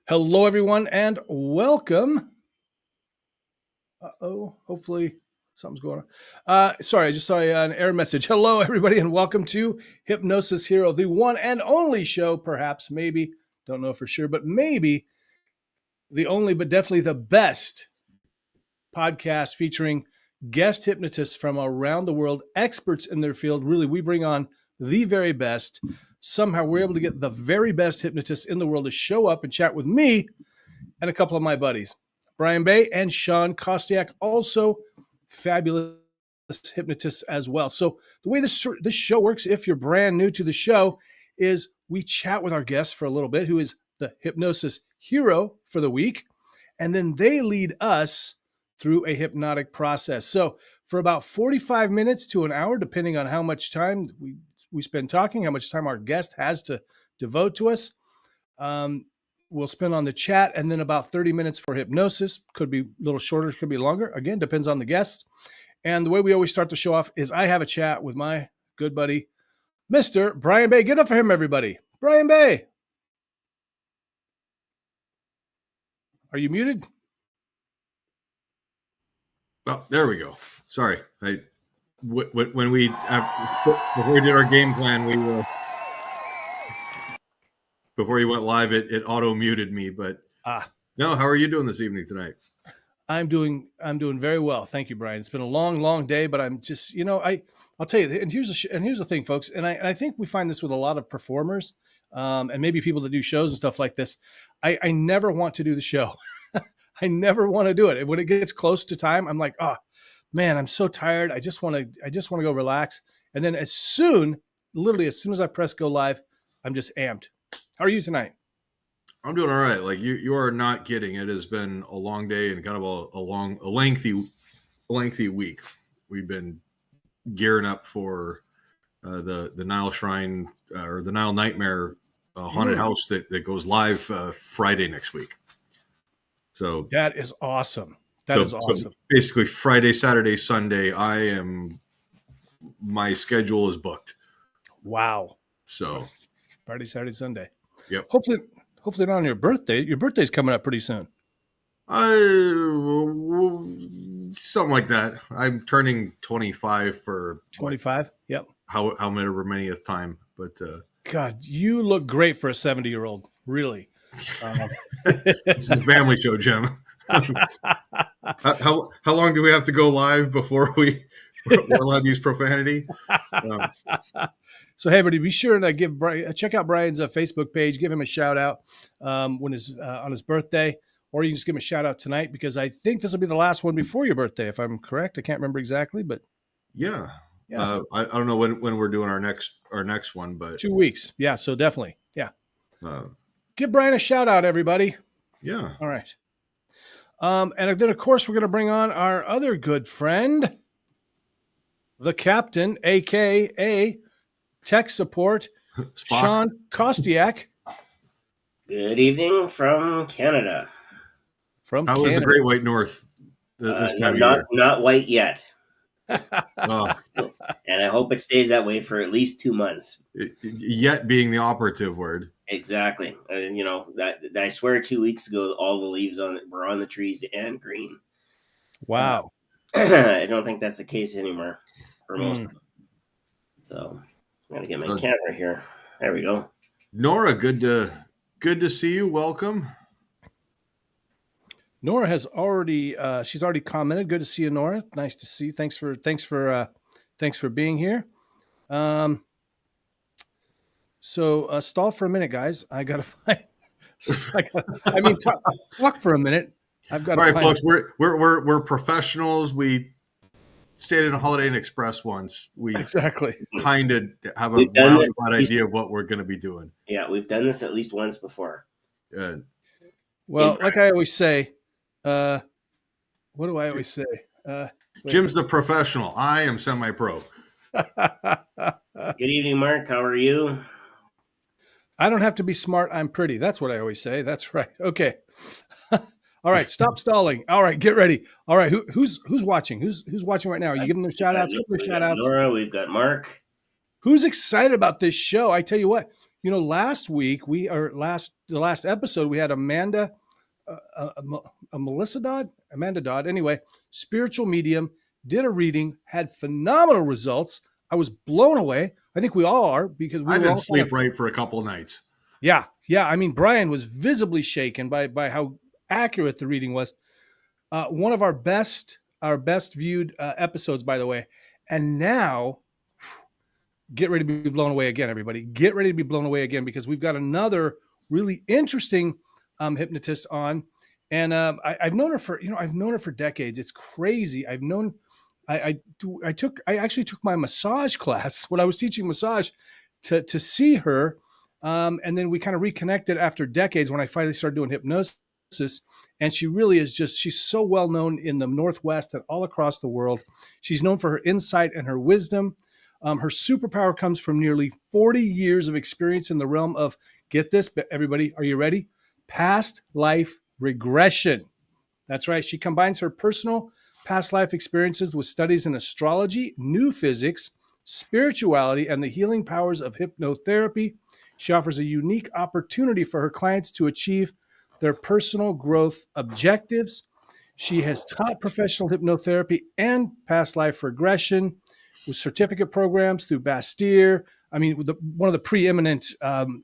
Hello, everyone, and welcome. Hopefully something's going on. Sorry, I just saw an error message. Hello, everybody, and welcome to Hypnosis Hero, the one and only show, perhaps, maybe, don't know for sure, but maybe the only, but definitely the best podcast featuring guest hypnotists from around the world, experts in their field. Really, we bring on the very best. Somehow we're able to get the very best hypnotists in the world to show up and chat with me and a couple of my buddies, Brian Bay and Shawn Kostiuk, also fabulous hypnotists as well. So the way this show works, if you're brand new to the show, is we chat with our guest for a little bit, who is the Hypnosis Hero for the week, and then they lead us through a hypnotic process. So for about 45 minutes to an hour, depending on how much time we spend talking, how much time our guest has to devote to us, we'll spend on the chat, and then about 30 minutes for hypnosis. Could be a little shorter, could be longer. Again, depends on the guest. And the way we always start the show off is I have a chat with my good buddy, Mr. Brian Bay. Get up for him, everybody. Brian Bay. Are you muted? Oh, there we go. Sorry. When we before we did our game plan, before you went live, it auto muted me. But no, how are you doing this evening tonight? I'm doing very well, thank you, Brian. It's been a long day, but I'm just I'll tell you. And here's the thing, folks. And I think we find this with a lot of performers, and maybe people that do shows and stuff like this. I never want to do the show. I never want to do it. When it gets close to time, I'm like, oh man, I'm so tired. I just want to go relax. And then literally as soon as I press go live, I'm just amped. How are you tonight? I'm doing all right. Like you are not kidding. It has been a long day and kind of a lengthy week. We've been gearing up for the Nile Shrine or the Nile Nightmare haunted house that goes live Friday next week. So that is awesome. That is awesome. So basically Friday, Saturday, Sunday, my schedule is booked. Wow. So Friday, Saturday, Sunday. Yep. Hopefully not on your birthday. Your birthday's coming up pretty soon. Something like that. I'm turning 25 for 25. Yep. However manyth time, but God, you look great for a 70-year-old. Really. It's a family show, Jim. How long do we have to go live before we're allowed to use profanity? So hey, everybody, be sure to check out Brian's Facebook page. Give him a shout out on his birthday, or you can just give him a shout out tonight, because I think this will be the last one before your birthday, if I'm correct. I can't remember exactly, but yeah. I don't know when we're doing our next one, but 2 weeks. Yeah, so definitely, yeah. Give Brian a shout out, everybody. Yeah. All right. And then, of course, we're going to bring on our other good friend, the captain, a.k.a. tech support, Shawn Kostiuk. Good evening from Canada. How is the Great White North this time of year? Not white yet. Oh. And I hope it stays that way for at least 2 months. Yet being the operative word. Exactly. That I swear 2 weeks ago, all the leaves were on the trees and green. Wow. I don't think that's the case anymore for most of them. So I'm gonna get my camera here. There we go. Nora, good to see you. Welcome. Nora has already she's already commented. Good to see you, Nora. Nice to see you. Thanks for being here. So stall for a minute, guys. I gotta find. Talk for a minute. I've got. All right, folks. We're professionals. We stayed in a Holiday Inn Express once. We exactly kind of have a roundabout idea of what we're going to be doing. Yeah, we've done this at least once before. Well, like I always say, what do I always say? Jim's the professional. I am semi-pro. Good evening, Mark. How are you? I don't have to be smart. I'm pretty. That's what I always say. That's right. Okay. All right. Stop stalling. All right. Get ready. All right. Who's watching? Who's watching right now? Are you giving them shout outs? We've got Nora. We've got Mark. Who's excited about this show? I tell you what, last week the last episode, we had Amanda Dodd. Anyway, spiritual medium, did a reading, had phenomenal results. I was blown away. I think we all are, because I didn't sleep right for a couple of nights. Yeah. I mean, Brian was visibly shaken by how accurate the reading was. One of our best viewed episodes, by the way. And now, get ready to be blown away again, everybody. Get ready to be blown away again, because we've got another really interesting hypnotist on. And I've known her for decades. It's crazy. I actually took my massage class when I was teaching massage to see her. And then we kind of reconnected after decades when I finally started doing hypnosis. And she really is she's so well known in the Northwest and all across the world. She's known for her insight and her wisdom. Her superpower comes from nearly 40 years of experience in the realm of, get this, everybody, are you ready? Past life regression. That's right. She combines her personal past life experiences with studies in astrology, new physics, spirituality, and the healing powers of hypnotherapy. She offers a unique opportunity for her clients to achieve their personal growth objectives. She has taught professional hypnotherapy and past life regression with certificate programs through Bastyr. I mean, one of the preeminent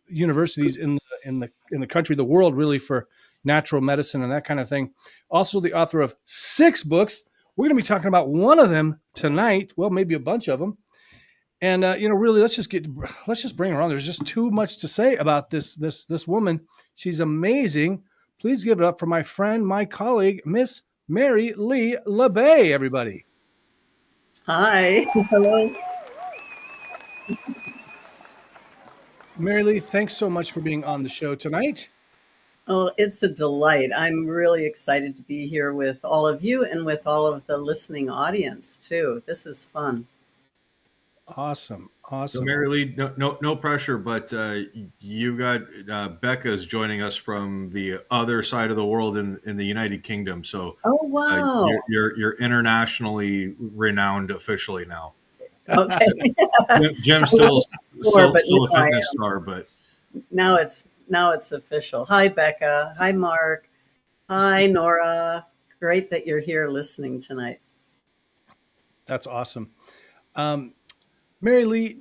universities in the country, the world, really, for natural medicine and that kind of thing. Also, the author of 6 books. We're going to be talking about one of them tonight. Well, maybe a bunch of them. And really, let's just bring her on. There's just too much to say about this woman. She's amazing. Please give it up for my friend, my colleague, Miss Mary Lee LaBay, everybody. Hi. Hello. Mary Lee, thanks so much for being on the show tonight. Oh, it's a delight. I'm really excited to be here with all of you and with all of the listening audience too. This is fun. Awesome. So Mary Lee, no pressure, but you got Becca's joining us from the other side of the world in the United Kingdom. So oh wow, you're internationally renowned officially now. Okay. Jim's still a fitness star, but now it's official. Hi Becca. Hi Mark. Hi Nora. Great that you're here listening tonight. That's awesome. Mary Lee,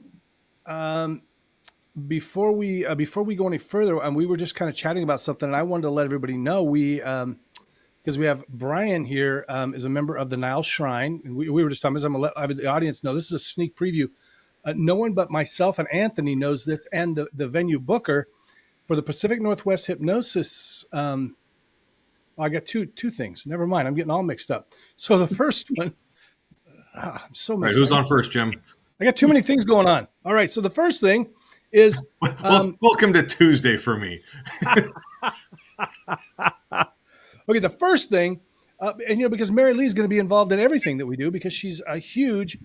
before we go any further, we were just kind of chatting about something, and I wanted to let everybody know because we have Brian here, is a member of the Nile Shrine, and we were just talking. I'm going to let the audience know this is a sneak preview. No one but myself and Anthony knows this, and the venue booker for the Pacific Northwest Hypnosis. I got two things. Never mind, I'm getting all mixed up. So the first one, I'm so mixed. Right, who's on first, Jim? I got too many things going on. All right. So the first thing is welcome to Tuesday for me. Okay. The first thing, and because Mary Lee is going to be involved in everything that we do, because she's a huge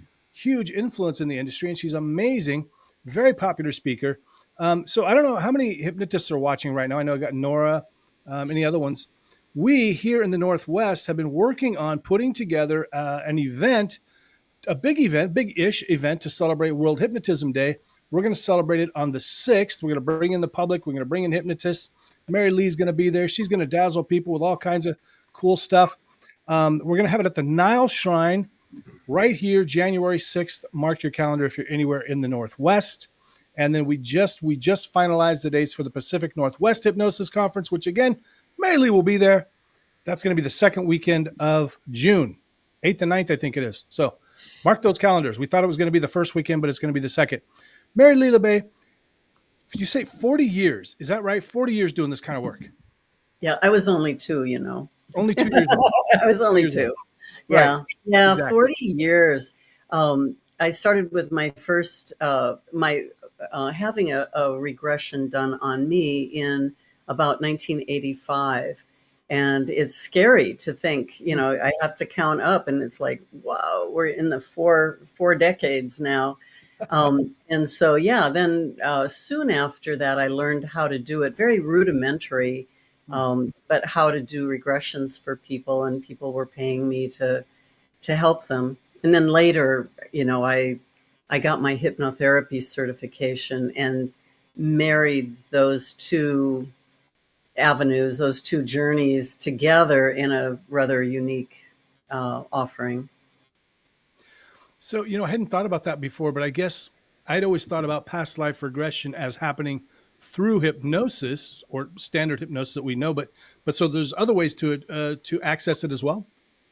influence in the industry, and she's amazing, very popular speaker. So I don't know how many hypnotists are watching right now. I know I got Nora, any other ones. We here in the Northwest have been working on putting together an event, a big-ish event to celebrate World Hypnotism Day. We're going to celebrate it on the 6th. We're going to bring in the public. We're going to bring in hypnotists. Mary Lee's going to be there. She's going to dazzle people with all kinds of cool stuff. We're going to have it at the Nile Shrine right here, January 6th. Mark your calendar if you're anywhere in the Northwest. And then we just finalized the dates for the Pacific Northwest Hypnosis Conference, which, again, Mary Lee will be there. That's going to be the second weekend of June, 8th and 9th, I think it is. So mark those calendars. We thought it was going to be the first weekend, but it's going to be the second. Mary Lee LaBay, if you say 40 years, is that right? 40 years doing this kind of work. Yeah, I was only 2, Only 2 years. I was only 2. Yeah. Right. Yeah, Exactly. 40 years. I started with my first, having a regression done on me in about 1985. And it's scary to think, I have to count up, and it's like, wow, we're in the four decades now. And so, then soon after that, I learned how to do it, very rudimentary, but how to do regressions for people, and people were paying me to help them. And then later, I got my hypnotherapy certification, and married those two avenues, those two journeys together in a rather unique offering. So, I hadn't thought about that before, but I guess I'd always thought about past life regression as happening through hypnosis or standard hypnosis that we know, but so there's other ways to access it as well.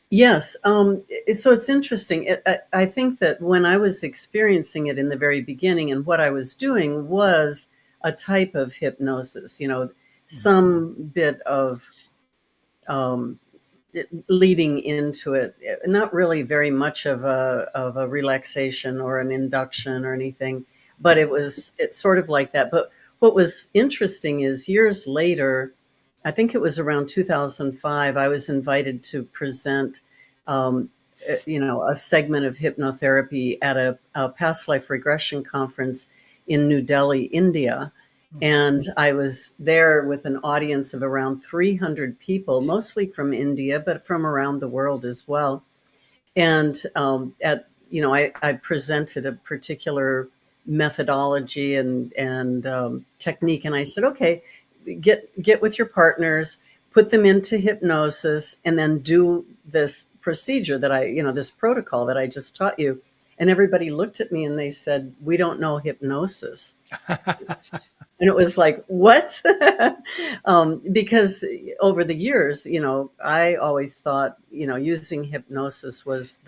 Yes. So it's interesting. I think that when I was experiencing it in the very beginning, and what I was doing was a type of hypnosis, some bit of leading into it, not really very much of a relaxation or an induction or anything, but it's sort of like that. But what was interesting is years later, I think it was around 2005, I was invited to present, a segment of hypnotherapy at a past life regression conference in New Delhi, India. And I was there with an audience of around 300 people, mostly from India, but from around the world as well. And I presented a particular methodology and technique, and I said, okay, get with your partners, put them into hypnosis, and then do this procedure this protocol that I just taught you. And everybody looked at me and they said, we don't know hypnosis. And it was like, what? Because over the years, I always thought, using hypnosis was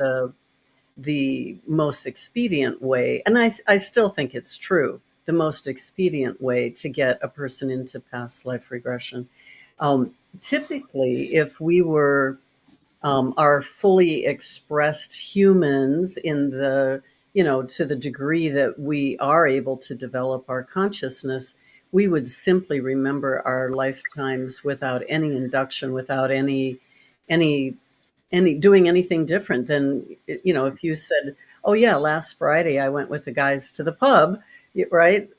the most expedient way. And I still think it's true, the most expedient way to get a person into past life regression. Typically, if we were are fully expressed humans in the, to the degree that we are able to develop our consciousness, we would simply remember our lifetimes without any induction, without any doing anything different than, if you said, oh yeah, last Friday I went with the guys to the pub, right?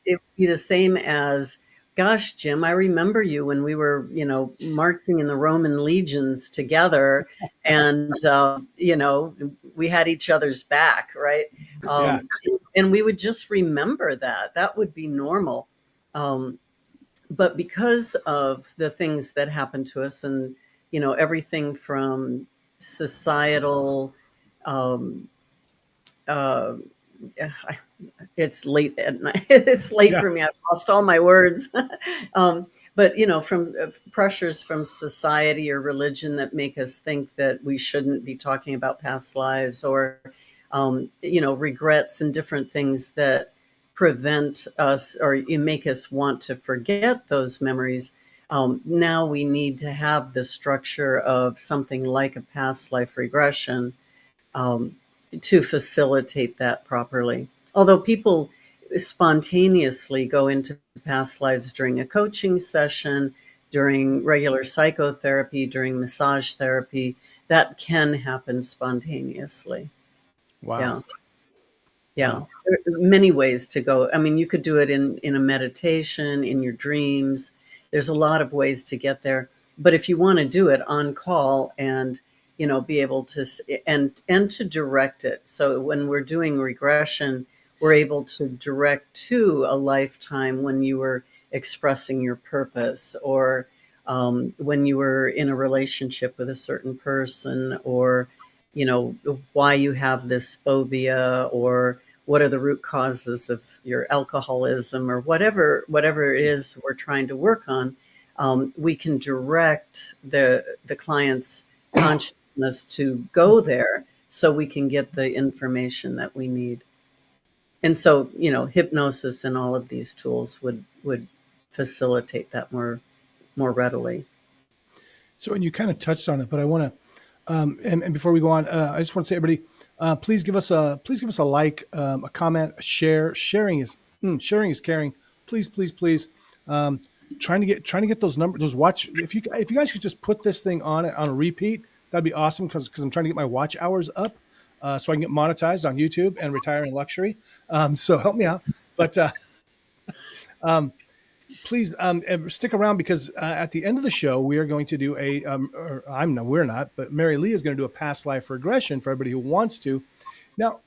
It'd be the same as, gosh, Jim, I remember you when we were, marching in the Roman legions together, and we had each other's back, right? Yeah. And we would just remember that. That would be normal. But because of the things that happen to us, and everything from societal, it's late at night. It's late for me. I've lost all my words. But from pressures from society or religion that make us think that we shouldn't be talking about past lives, or regrets and different things that prevent us or make us want to forget those memories. Now we need to have the structure of something like a past life regression to facilitate that properly. Although people spontaneously go into past lives during a coaching session, during regular psychotherapy, during massage therapy, that can happen spontaneously. Wow. Yeah. Wow. There are many ways to go. I mean, you could do it in a meditation, in your dreams. There's a lot of ways to get there. But if you want to do it on call and be able to and to direct it. So when we're doing regression, we're able to direct to a lifetime when you were expressing your purpose, or when you were in a relationship with a certain person, or why you have this phobia, or what are the root causes of your alcoholism, or whatever it is we're trying to work on. We can direct the client's consciousness to go there so we can get the information that we need. And so, hypnosis and all of these tools would facilitate that more readily. So, and you kind of touched on it, but I want to, and before we go on, I just want to say, everybody, please give us a like, a comment, a share. Sharing is caring. Please. Trying to get those numbers, those watch. If you guys could just put this thing on a repeat, that'd be awesome. Because I'm trying to get my watch hours up, so I can get monetized on YouTube and retire in luxury. So help me out. But please stick around, because at the end of the show, we are going to do we're not, but Mary Lee is going to do a past life regression for everybody who wants to. Now,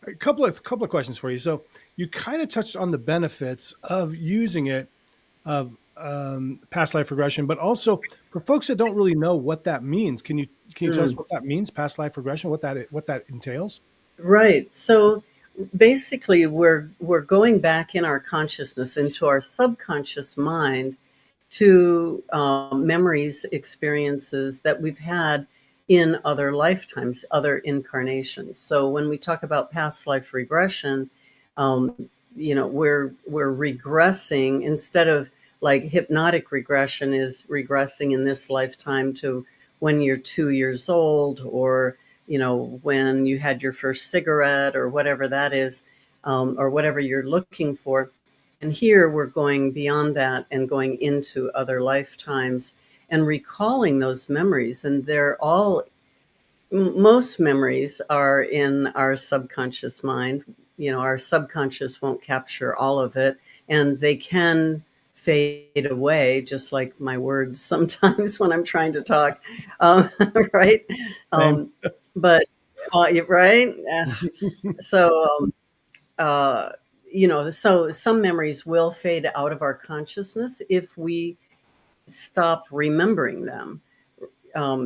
A couple of questions for you. So you kind of touched on the benefits of using it, of past life regression, but also for folks that don't really know what that means, can you tell us Mm, what that means, past life regression, what that entails? right. So basically, we're going back in our consciousness into our subconscious mind to memories, experiences that we've had in other lifetimes, other incarnations. So when we talk about past life regression, um, we're regressing instead of like hypnotic regression is regressing in this lifetime to when you're 2 years old, or when you had your first cigarette, or whatever that is, or whatever you're looking for. And here we're going beyond that and going into other lifetimes and recalling those memories. And most memories are in our subconscious mind. Our subconscious won't capture all of it, and they can fade away, just like my words sometimes when I'm trying to talk. Right? Same. Um, but, right? So, uh, so some memories will fade out of our consciousness if we stop remembering them.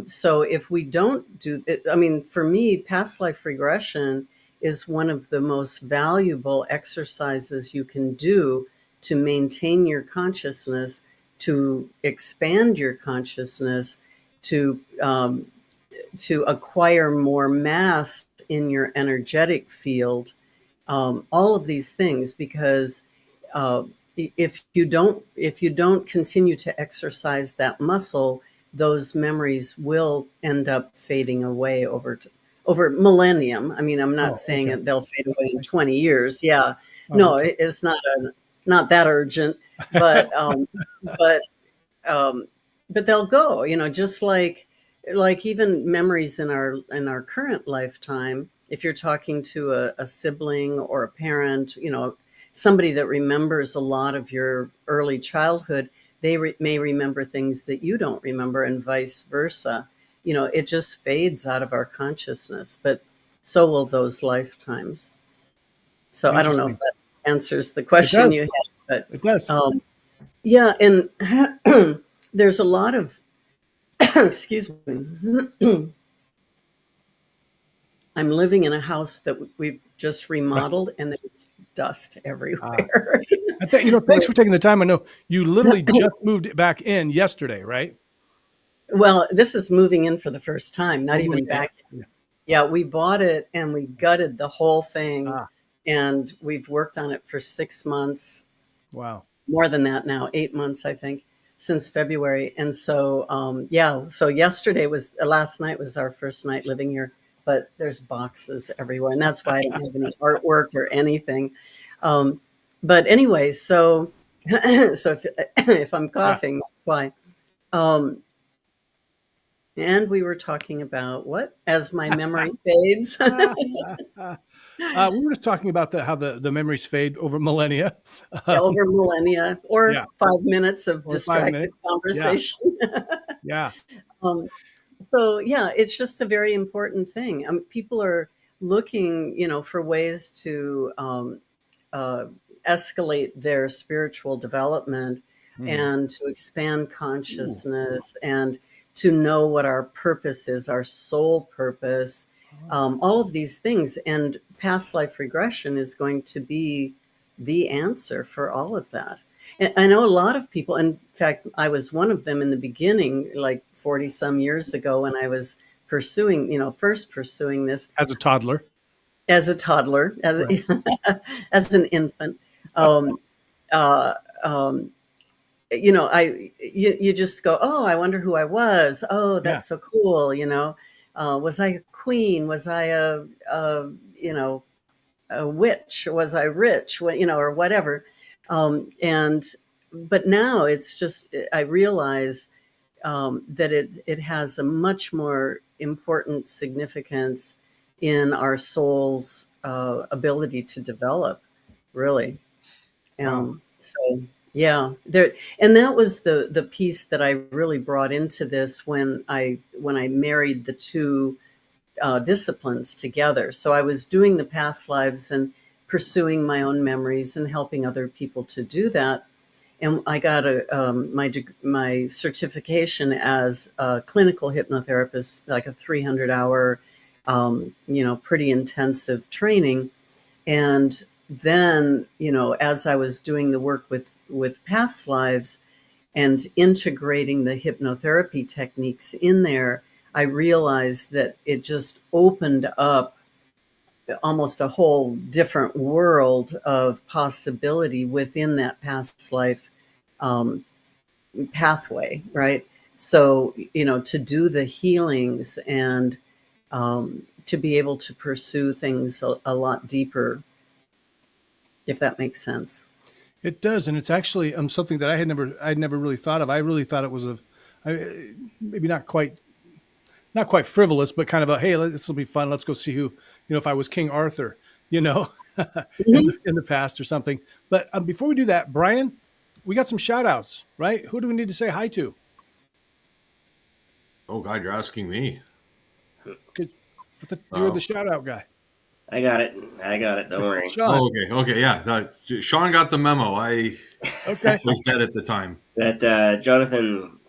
So if we don't do it, I mean, for me, past life regression is one of the most valuable exercises you can do to maintain your consciousness, to expand your consciousness, to acquire more mass in your energetic field, all of these things, because uh, if you don't continue to exercise that muscle, those memories will end up fading away over millennium. I mean, I'm not Oh, saying okay. it they'll fade away in I see. 20 years. Yeah, Oh, no, okay. it's not that urgent, but but um, but they'll go. Just like even memories in our current lifetime. If you're talking to a sibling or a parent, somebody that remembers a lot of your early childhood, they may remember things that you don't remember, and vice versa. It just fades out of our consciousness, but so will those lifetimes. So I don't know if Interesting. that answers the It question you does. had, It does. but yeah, and there's a lot of excuse me. I'm living in a house that we've just Right. remodeled, and there's dust Ah, everywhere. thanks for taking the time. I know you literally just moved it back in yesterday, right? Well, this is moving in for the first time, not Oh, moving even in. back. Yeah. Yeah, we bought it and we gutted the whole thing, Ah, and we've worked on it for 6 months, wow. more than that now, 8 months, I think, since February. And so, yeah, so last night was our first night living here, but there's boxes everywhere. And that's why I don't have any artwork or anything. Um, but anyway, so, so if I'm Yeah. coughing, that's why. Um, and we were talking about what as my memory fades. We were just talking about how the memories fade over millennia. Um, Over millennia, or yeah, 5 minutes of or 5 minutes. distracted Yeah, conversation. yeah. um, so yeah, it's just a very important thing. People are looking, for ways to uh, escalate their spiritual development Hmm. and to expand Ooh. consciousness and to know what our purpose is, our soul purpose, all of these things. And past life regression is going to be the answer for all of that. And I know a lot of people, in fact, I was one of them in the beginning, like 40 some years ago, when I was first pursuing this As a toddler, as a toddler, right? as an infant. Um, uh, um, you just go, oh, I wonder who I was. Oh, Yeah. that's so cool. Was I a queen? Was I a witch? Was I rich? Or whatever. And but now it's just I realize that it has a much more important significance in our soul's ability to develop, really. Wow. So yeah, there, and that was the piece that I really brought into this when I married the two disciplines together. So I was doing the past lives and pursuing my own memories and helping other people to do that. And I got my certification as a clinical hypnotherapist, like a 300-hour, pretty intensive training. And then, as I was doing the work with past lives and integrating the hypnotherapy techniques in there, I realized that it just opened up almost a whole different world of possibility within that past life pathway, right? So, to do the healings and to be able to pursue things a lot deeper, if that makes sense. It does, and it's actually something that I'd never really thought of. I really thought it was maybe not quite frivolous, but kind of a, hey, this will be fun. Let's go see who, if I was King Arthur, in the past or something. But before we do that, Brian, we got some shout outs, right? Who do we need to say hi to? Oh God, you're asking me. You're the shout out guy. I got it. Don't worry. Shawn. Oh, okay. Yeah. Shawn got the memo. I was dead at the time. But Jonathan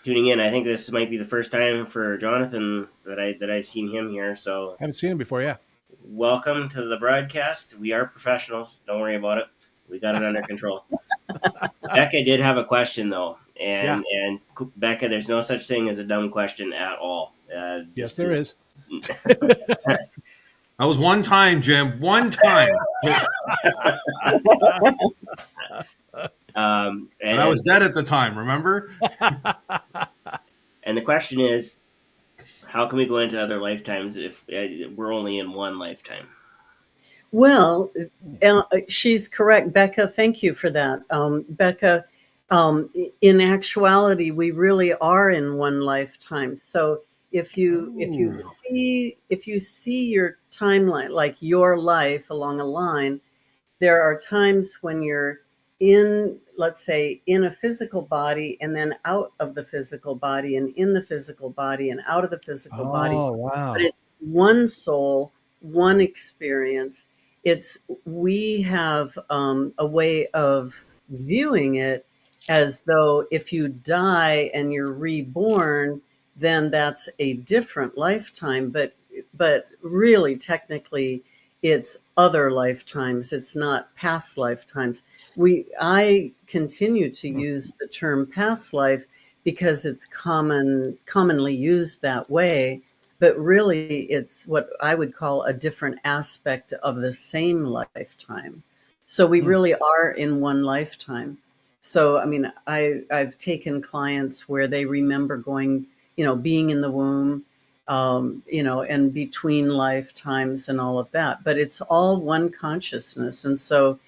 tuning in, I think this might be the first time for Jonathan that I've seen him here. So I haven't seen him before, yeah. Welcome to the broadcast. We are professionals. Don't worry about it. We got it under control. Becca did have a question though. And Becca, there's no such thing as a dumb question at all. Yes, there is. That was one time, Jim. One time. And I was dead at the time, remember? And the question is, how can we go into other lifetimes if we're only in one lifetime? Well, she's correct, Becca. Thank you for that, Becca. In actuality, we really are in one lifetime. So if you see your timeline, like your life along a line, there are times when you're in, let's say, in a physical body and then out of the physical body and in the physical body and out of the physical body. Oh, wow. But it's one soul, one experience. We have a way of viewing it as though if you die and you're reborn, then that's a different lifetime. But really, technically, it's other lifetimes. It's not past lifetimes. I continue to use the term past life because it's commonly used that way. But really, it's what I would call a different aspect of the same lifetime. So we really are in one lifetime. So, I mean, I've taken clients where they remember going, being in the womb, and between lifetimes and all of that. But it's all one consciousness. And so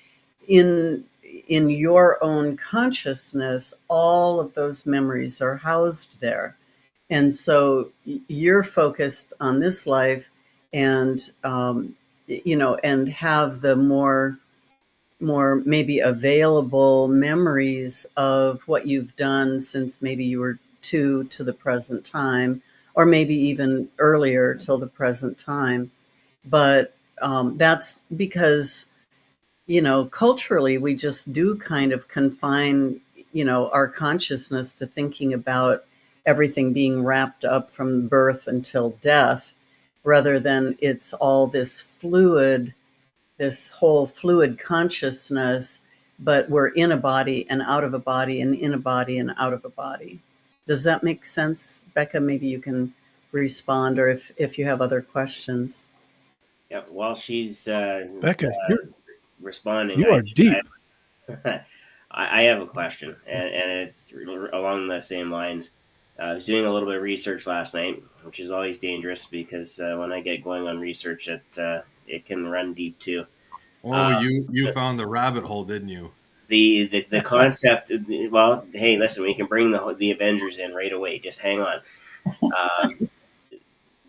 in your own consciousness, all of those memories are housed there. And so you're focused on this life and, and have the more maybe available memories of what you've done since maybe you were 2 to the present time, or maybe even earlier till the present time. But that's because, culturally, we just do kind of confine, our consciousness to thinking about everything being wrapped up from birth until death, rather than it's all this whole fluid consciousness, but we're in a body and out of a body and in a body and out of a body. Does that make sense, Becca? Maybe you can respond, or if you have other questions. Yeah, while she's Becca, responding, you are deep. I have a question, and it's along the same lines. I was doing a little bit of research last night, which is always dangerous because when I get going on research, it can run deep too. Oh, you found the rabbit hole, didn't you? The concept. Well, hey, listen, we can bring the Avengers in right away. Just hang on.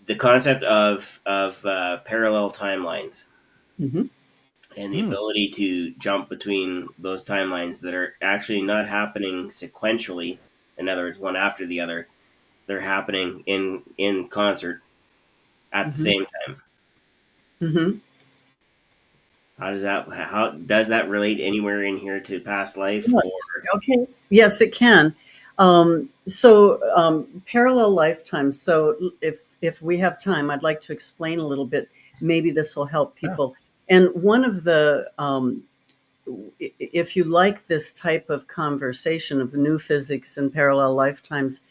The concept of parallel timelines, Mm-hmm. and the ability to jump between those timelines that are actually not happening sequentially. In other words, one after the other, they're happening in concert. at the same time. Mm-hmm. How does that relate anywhere in here to past life? Yes. Okay. Yes, it can. Parallel lifetimes. So if we have time, I'd like to explain a little bit. Maybe this will help people. And one of the if you like this type of conversation of the new physics and parallel lifetimes,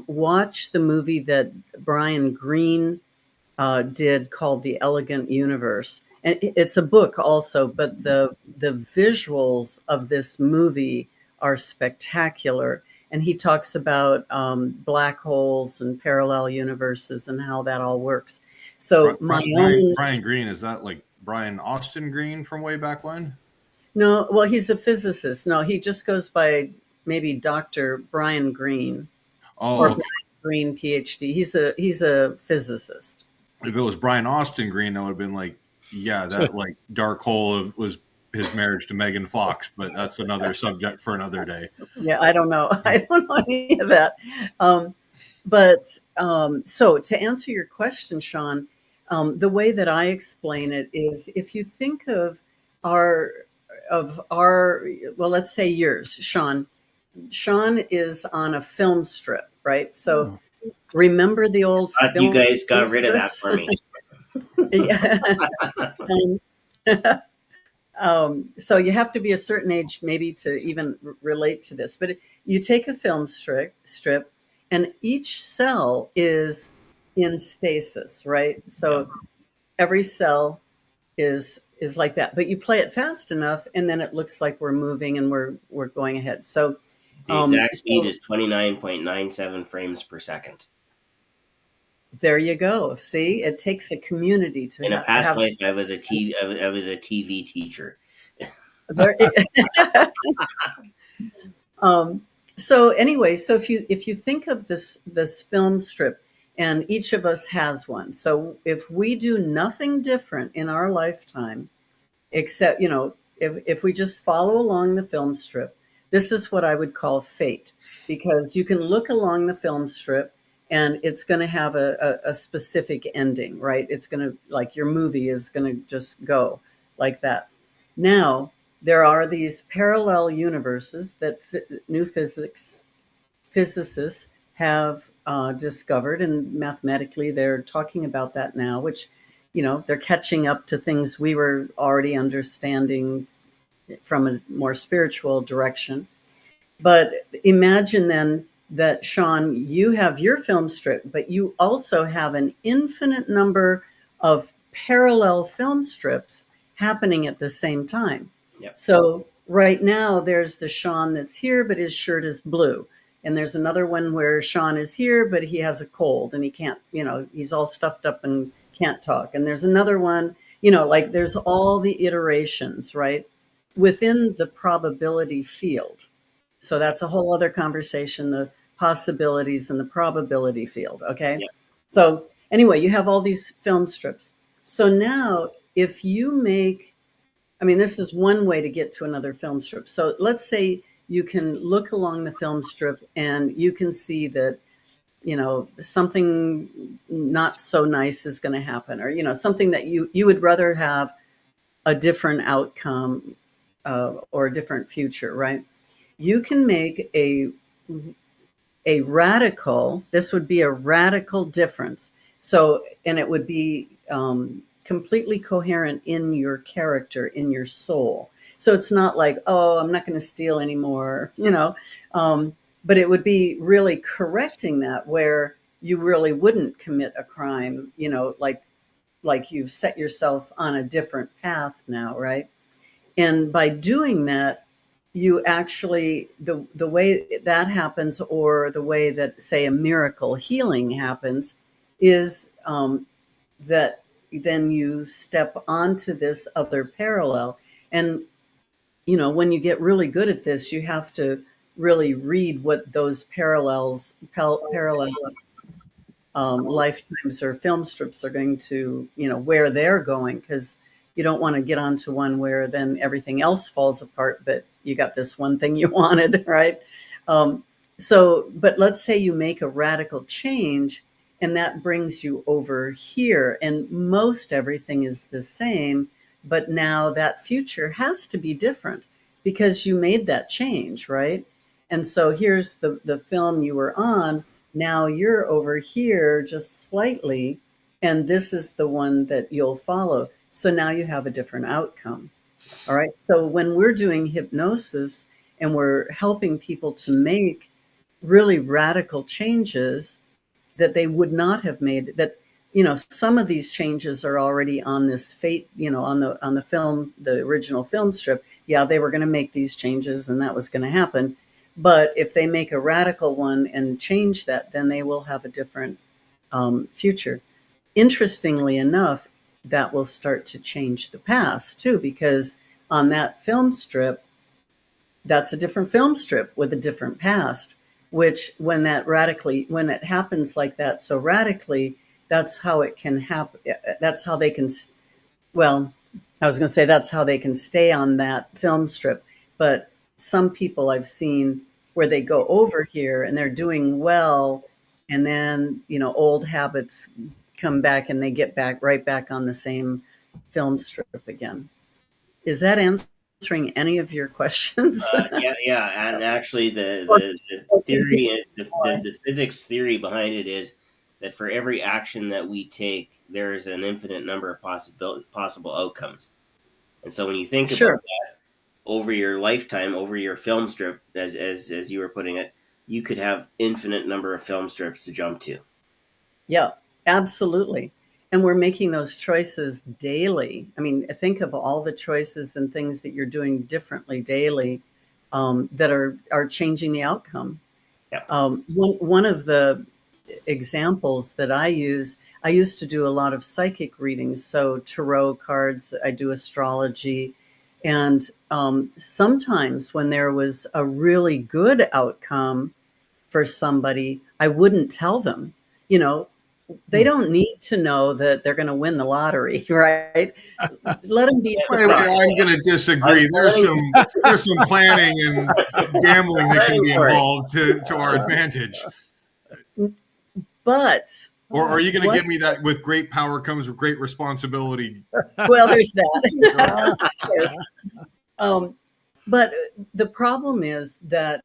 watch the movie that Brian Greene did called The Elegant Universe. And it's a book also, but the visuals of this movie are spectacular. And he talks about black holes and parallel universes and how that all works. So Brian Greene, is that like Brian Austin Green from way back when? No, well, he's a physicist. No, he just goes by maybe Dr. Brian Greene. Oh, or okay. Brian Greene, PhD. He's a physicist. If it was Brian Austin Green, that would have been like, yeah, that like dark hole was his marriage to Megan Fox, but that's another subject for another day. Yeah, I don't know. I don't know any of that. So to answer your question, Shawn, the way that I explain it is if you think of our well, let's say yours, Shawn. Shawn is on a film strip, right? So remember the old film you guys got rid of that for me. Yeah. So you have to be a certain age maybe to even relate to this. But you take a film strip, and each cell is in stasis, right? So every cell is like that. But you play it fast enough, and then it looks like we're moving and we're going ahead. So the exact speed is 29.97 frames per second. There you go. See, it takes a community to. In a past life, I was a TV teacher. So anyway, so if you think of this film strip, and each of us has one. So if we do nothing different in our lifetime, except if we just follow along the film strip, this is what I would call fate, because you can look along the film strip and it's going to have a specific ending, right? It's going to, like your movie is going to just go like that. Now, there are these parallel universes that new physicists have discovered, and mathematically they're talking about that now, which, they're catching up to things we were already understanding from a more spiritual direction. But imagine then that, Shawn, you have your film strip, but you also have an infinite number of parallel film strips happening at the same time. Yep. So right now there's the Shawn that's here, but his shirt is blue. And there's another one where Shawn is here, but he has a cold and he can't, he's all stuffed up and can't talk. And there's another one, like there's all the iterations, right, within the probability field. So that's a whole other conversation, the possibilities and the probability field. Okay. Yeah. So anyway, you have all these film strips. So now if you make, this is one way to get to another film strip. So let's say you can look along the film strip and you can see that, something not so nice is going to happen, or, something that you would rather have a different outcome or a different future, right? You can make a radical, this would be a radical difference. So, and it would be completely coherent in your character, in your soul. So it's not like, oh, I'm not going to steal anymore, but it would be really correcting that, where you really wouldn't commit a crime, like you've set yourself on a different path now, right? And by doing that, you actually, the way that happens, or the way that, say, a miracle healing happens, is that then you step onto this other parallel. And, when you get really good at this, you have to really read what those parallel lifetimes or film strips are going to, where they're going, because you don't want to get onto one where then everything else falls apart, but you got this one thing you wanted, right? But let's say you make a radical change and that brings you over here. And most everything is the same, but now that future has to be different because you made that change, right? And so here's the film you were on. Now you're over here just slightly, and this is the one that you'll follow. So now you have a different outcome. All right. So when we're doing hypnosis and we're helping people to make really radical changes that they would not have made, that, some of these changes are already on this fate, on the film, the original film strip. Yeah, they were going to make these changes and that was going to happen. But if they make a radical one and change that, then they will have a different future. Interestingly enough, that will start to change the past too, because on that film strip, that's a different film strip with a different past, which when it happens like that so radically, that's how it can happen. That's how they can, well, I was going to say that's how they can stay on that film strip. But some people I've seen where they go over here and they're doing well, and then, old habits come back and they get right back on the same film strip again. Is that answering any of your questions? Yeah, and actually the theory, the physics theory behind it is that for every action that we take, there is an infinite number of possible outcomes. And so when you think about that over your lifetime, over your film strip, as you were putting it, you could have infinite number of film strips to jump to. Yeah, absolutely. And we're making those choices daily. I mean, think of all the choices and things that you're doing differently daily that are changing the outcome. Yeah. One of the examples that I used to do a lot of psychic readings. So tarot cards, I do astrology. And sometimes when there was a really good outcome for somebody, I wouldn't tell them, they don't need to know that they're going to win the lottery, right? Let them be. I'm going to disagree. There's some planning and gambling that can be involved to our advantage. But or are you going to give me that with great power comes with great responsibility? Well, there's that. Yes. But the problem is that,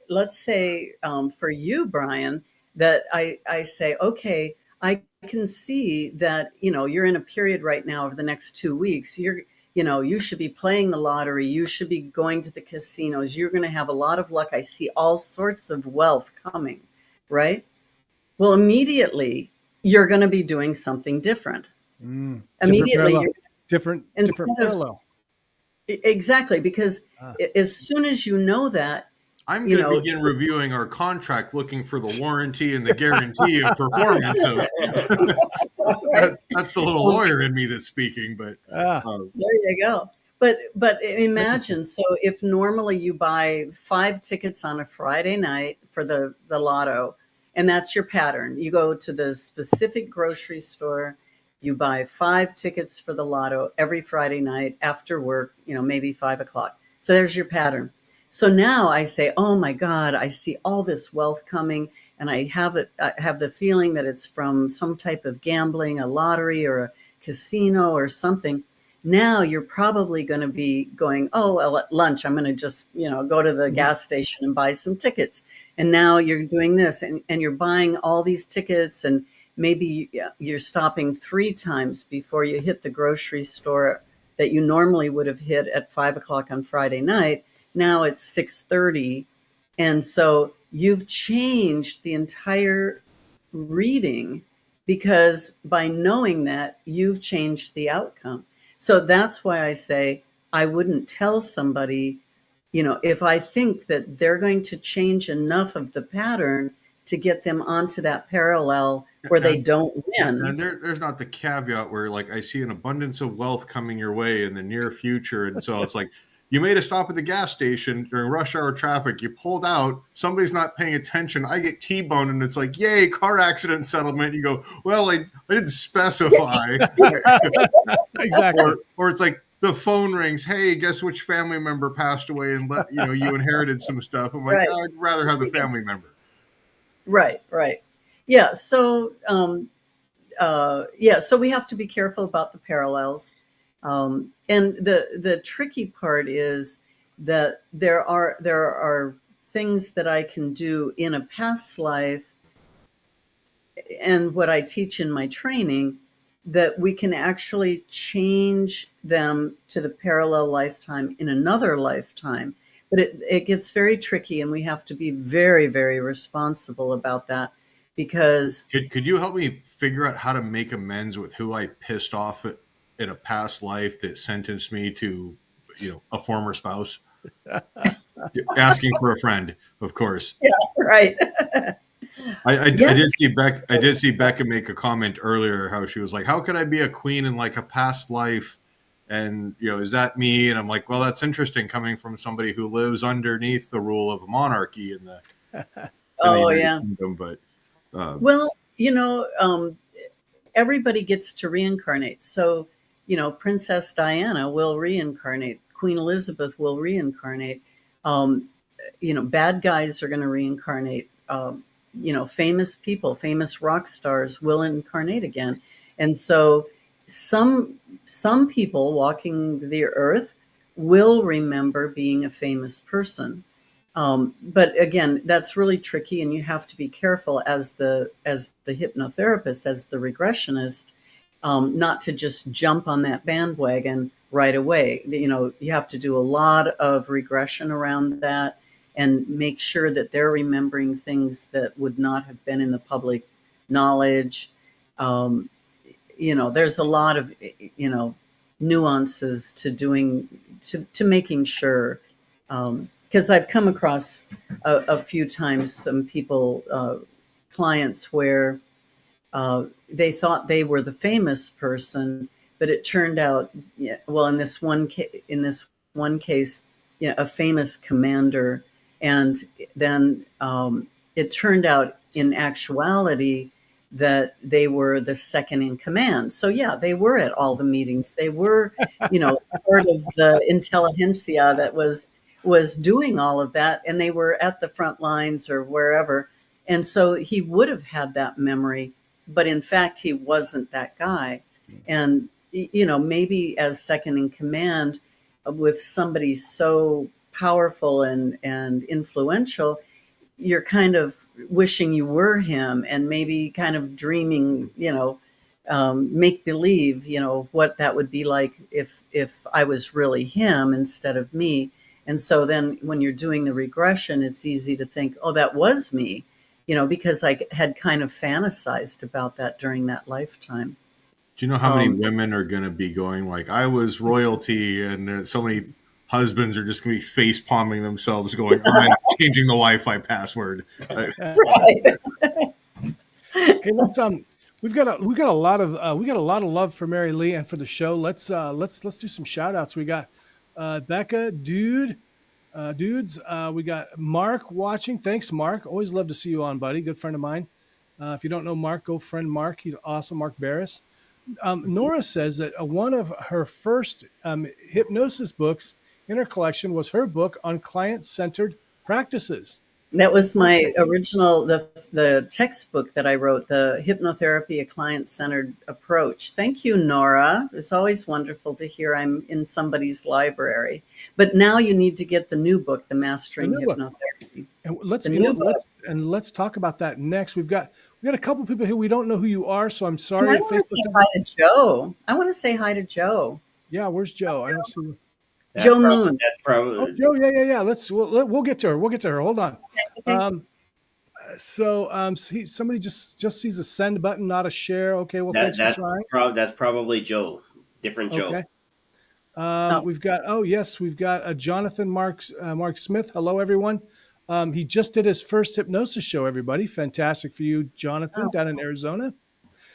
let's say for you, Brian, that I say, okay, I can see that, you're in a period right now over the next 2 weeks. You should be playing the lottery. You should be going to the casinos. You're going to have a lot of luck. I see all sorts of wealth coming, right? Well, immediately you're going to be doing something different. Immediately, you're different parallel. Exactly, because as soon as you know that, I'm going to begin reviewing our contract, looking for the warranty and the guarantee of performance. That's the little lawyer in me that's speaking. But there you go. But imagine, so if normally you buy 5 tickets on a Friday night for the lotto, and that's your pattern. You go to the specific grocery store, you buy 5 tickets for the lotto every Friday night after work, maybe 5 o'clock. So there's your pattern. So now I say, oh my God, I see all this wealth coming, and I have the feeling that it's from some type of gambling, a lottery or a casino or something. Now you're probably going to be going, oh, well, at lunch, I'm going to just, go to the gas station and buy some tickets. And now you're doing this and you're buying all these tickets, and maybe you're stopping 3 times before you hit the grocery store that you normally would have hit at 5 o'clock on Friday night. Now it's 6:30. And so you've changed the entire reading, because by knowing that, you've changed the outcome. So that's why I say I wouldn't tell somebody, if I think that they're going to change enough of the pattern to get them onto that parallel where they don't win. And there's not the caveat where, like, I see an abundance of wealth coming your way in the near future. And so it's like, you made a stop at the gas station during rush hour traffic. You pulled out. Somebody's not paying attention. I get T-boned, and it's like, yay, car accident settlement. You go, well, I didn't specify. Exactly. Or it's like the phone rings. Hey, guess which family member passed away, and you inherited some stuff. I'm like, Right. I'd rather have the family member. Right. Yeah. So we have to be careful about the parallels. And the tricky part is that there are things that I can do in a past life and what I teach in my training that we can actually change them to the parallel lifetime in another lifetime. But it gets very tricky, and we have to be very, very responsible about that because Could you help me figure out how to make amends with who I pissed off in a past life that sentenced me to, a former spouse? Asking for a friend, of course. yeah, right. I Yes. did see Becca make a comment earlier how she was like, how could I be a queen in like a past life? And, is that me? And I'm like, well, that's interesting coming from somebody who lives underneath the rule of a monarchy in the Oh, United yeah. Kingdom. But Well, everybody gets to reincarnate. So, Princess Diana will reincarnate. Queen Elizabeth will reincarnate. Um, Bad guys are going to reincarnate. Famous people, famous rock stars will incarnate again. And so some people walking the earth will remember being a famous person. But again, that's really tricky, and you have to be careful as the hypnotherapist, as the regressionist, not to just jump on that bandwagon right away. You have to do a lot of regression around that and make sure that they're remembering things that would not have been in the public knowledge. There's a lot of nuances to making sure. Because I've come across a few times some people, clients, where they thought they were the famous person, but it turned out, well, in this one case, a famous commander, and then it turned out in actuality that they were the second in command. So yeah, they were at all the meetings. They were, part of the intelligentsia that was doing all of that, and they were at the front lines or wherever. And so he would have had that memory, but in fact, he wasn't that guy. And, maybe as second in command with somebody so powerful and influential, you're kind of wishing you were him and maybe kind of dreaming, make believe, what that would be like if I was really him instead of me. And so then when you're doing the regression, it's easy to think, oh, that was me, because I had kind of fantasized about that during that lifetime. do you know how many women are going to be going like, I was royalty, and so many husbands are just going to be face palming themselves going, I'm changing the Wi-Fi password. Right. Hey, let's we got a lot of love for Mary Lee and for the show. Let's do some shout outs. We got Becca, dudes. We got Mark watching. Thanks, Mark. Always love to see you on, buddy. Good friend of mine. If you don't know Mark, go friend Mark. He's awesome. Mark Barris. Nora says that one of her first hypnosis books in her collection was her book on client-centered practices. That was my original, the textbook that I wrote, the Hypnotherapy, a Client-Centered Approach. Thank you, Nora. It's always wonderful to hear I'm in somebody's library. But now you need to get the new book, The Mastering Hypnotherapy. And let's talk about that next. We got a couple people here. We don't know who you are, so I'm sorry. I want to say hi to Joe. I want to say hi to Joe. Yeah, where's Joe? I don't see. Joe Moon. That's probably. Oh, Joe. Yeah. We'll get to her. We'll get to her. Hold on. Okay. Somebody just sees a send button, not a share. Okay. Well, thanks for trying. That's probably Joe. Different Joe. Okay. We've got Jonathan Mark Smith. Hello, everyone. He just did his first hypnosis show. Everybody, fantastic for you, Jonathan, down in Arizona.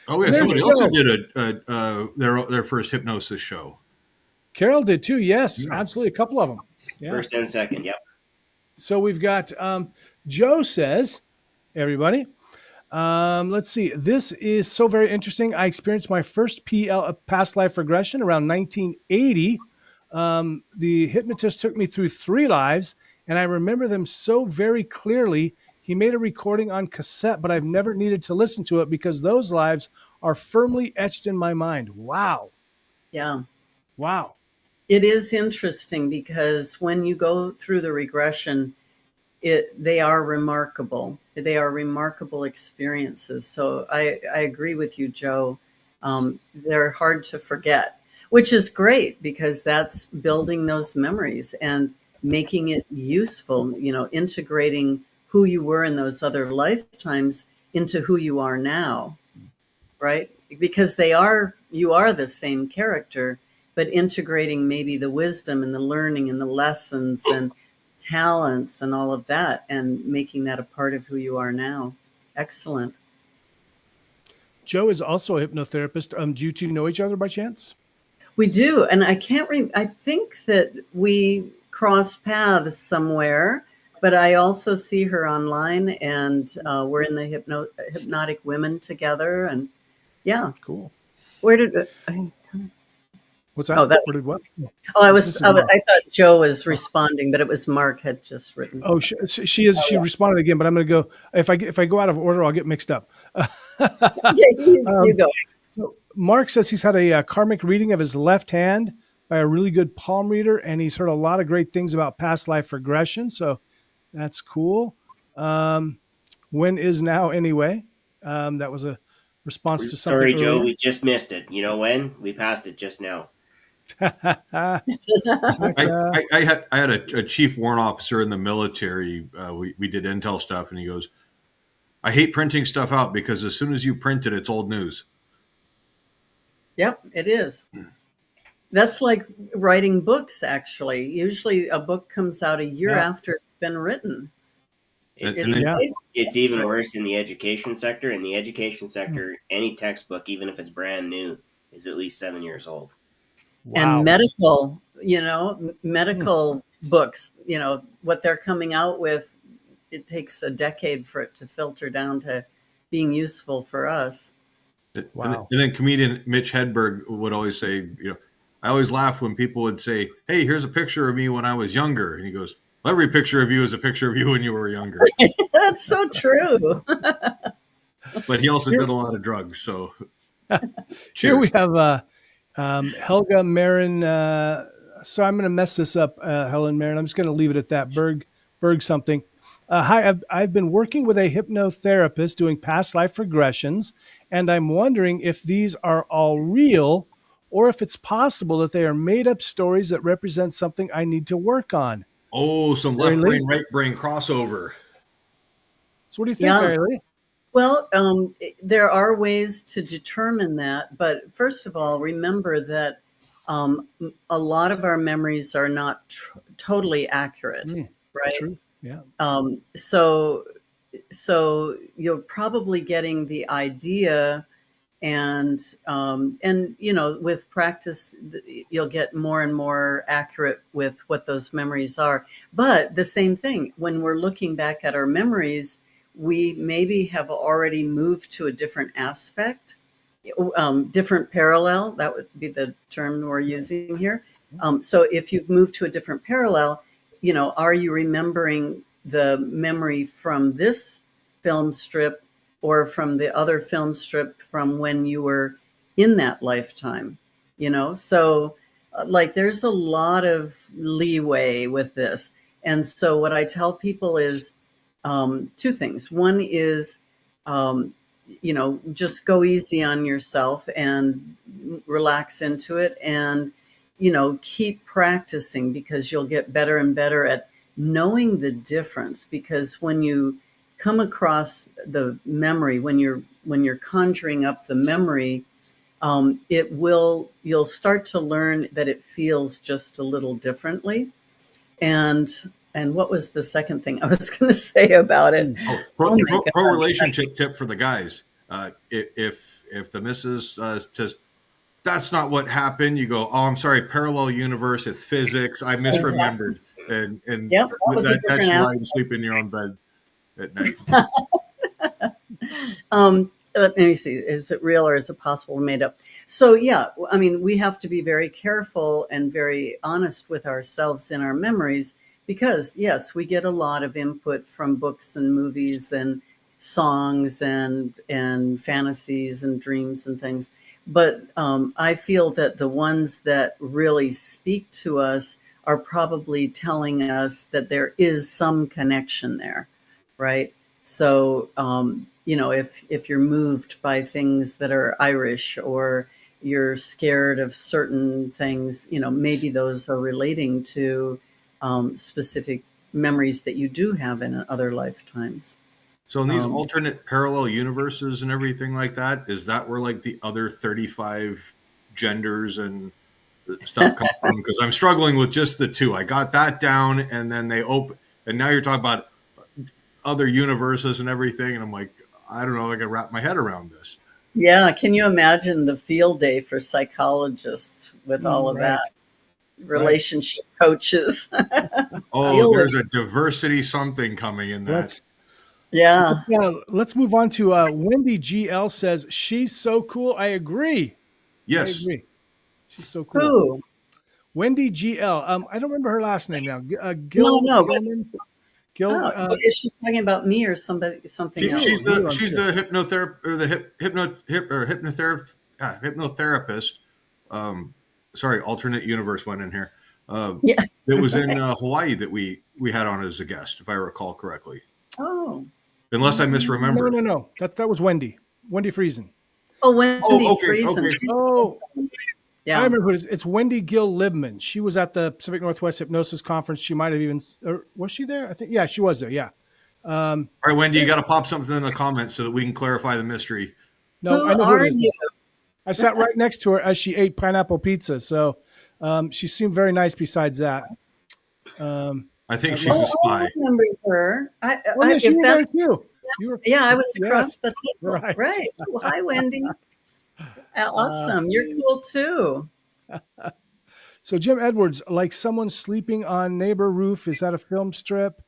Oh yeah, somebody also did their first hypnosis show. Carol did too. Yes, absolutely. A couple of them. Yeah. First and second. Yep. So we've got Joe says, everybody, let's see. This is so very interesting. I experienced my first past life regression around 1980. The hypnotist took me through 3 lives, and I remember them so very clearly. He made a recording on cassette, but I've never needed to listen to it because those lives are firmly etched in my mind. Wow. Yeah. Wow. It is interesting because when you go through the regression, they are remarkable. They are remarkable experiences. So I agree with you, Joe. They're hard to forget, which is great because that's building those memories and making it useful, integrating who you were in those other lifetimes into who you are now, right? Because you are the same character, but integrating maybe the wisdom and the learning and the lessons and talents and all of that and making that a part of who you are now. Excellent. Joe is also a hypnotherapist. Do you two know each other by chance? We do. And I I think that we crossed paths somewhere, but I also see her online, and we're in the Hypnotic Women together. And yeah. Cool. Where did What's that? Oh, that Where did what? I thought Joe was responding, but it was Mark had just written. Oh, she is. She responded again, but I'm going to go. If I go out of order, I'll get mixed up. You go. So Mark says he's had a karmic reading of his left hand by a really good palm reader, and he's heard a lot of great things about past life regression. So that's cool. When is now anyway? That was a response to something. Sorry, earlier. Joe, we just missed it. You know when? We passed it just now. I had a chief warrant officer in the military. We did intel stuff, and he goes, "I hate printing stuff out because as soon as you print it, it's old news." Yep, it is. That's like writing books, actually. Usually a book comes out a year after it's been written. It's even worse in the education sector. In the education sector, any textbook, even if it's brand new, is at least 7 years old. Wow. And medical books, what they're coming out with, it takes a decade for it to filter down to being useful for us. Wow. And then comedian Mitch Hedberg would always say, I always laugh when people would say, "Hey, here's a picture of me when I was younger." And he goes, "Well, every picture of you is a picture of you when you were younger." That's so true. But he also did a lot of drugs. So here we have Helga Marin. So I'm going to mess this up, Helen Marin. I'm just going to leave it at that. Berg something. Hi, I've been working with a hypnotherapist doing past life regressions, and I'm wondering if these are all real or if it's possible that they are made up stories that represent something I need to work on. Oh, some left brain, right brain crossover. So what do you think, Mary Lee? Well, there are ways to determine that. But first of all, remember that a lot of our memories are not totally accurate, right? True. Yeah. So you're probably getting the idea, and with practice, you'll get more and more accurate with what those memories are. But the same thing, when we're looking back at our memories, we maybe have already moved to a different aspect, different parallel. That would be the term we're using here. So if you've moved to a different parallel, are you remembering the memory from this film strip or from the other film strip from when you were in that lifetime? So like there's a lot of leeway with this. And so what I tell people is two things. One is, just go easy on yourself and relax into it, and keep practicing, because you'll get better and better at knowing the difference. Because when you come across the memory, when you're conjuring up the memory, you'll start to learn that it feels just a little differently. And what was the second thing I was going to say about it? Pro relationship tip for the guys. If the missus says, "That's not what happened," you go, "Oh, I'm sorry, parallel universe, it's physics, I misremembered." And yep, that's why you sleep in your own bed at night. Let me see. Is it real or is it possible made up? So yeah, we have to be very careful and very honest with ourselves in our memories, because yes, we get a lot of input from books and movies and songs and fantasies and dreams and things. But I feel that the ones that really speak to us are probably telling us that there is some connection there, right? So, if you're moved by things that are Irish, or you're scared of certain things, maybe those are relating to specific memories that you do have in other lifetimes. So in these alternate parallel universes and everything like that, is that where like the other 35 genders and stuff come from? Because I'm struggling with just the two. I got that down, and then they open, and now you're talking about other universes and everything, and I'm like, I don't know if I can wrap my head around this. Yeah, can you imagine the field day for psychologists with all of that? Relationship coaches. Oh, there's a diversity something coming in that. Let's move on to Wendy GL says, she's so cool. I agree. Yes. I agree. She's so cool. Who? Wendy GL. I don't remember her last name now. Gil. Is she talking about me or something else? She's the hypnotherapist or the hypnotherapist. Alternate universe went in here. It was in Hawaii that we had on as a guest, if I recall correctly. Oh. Unless I misremember. No. That was Wendy. Wendy Friesen. Oh, Wendy Friesen. Okay. Oh. Yeah. I remember who it is. It's Wendy Gill Libman. She was at the Pacific Northwest Hypnosis Conference. She might have even, or was she there? I think, yeah, she was there. Yeah. All right, Wendy, you got to pop something in the comments so that we can clarify the mystery. No, I know who you? I sat right next to her as she ate pineapple pizza. So she seemed very nice besides that. I think she's a spy. I remember her. She was there too. I was across the table. Right. Oh, hi, Wendy. Awesome. You're cool too. So Jim Edwards, like someone sleeping on neighbor roof. Is that a film strip?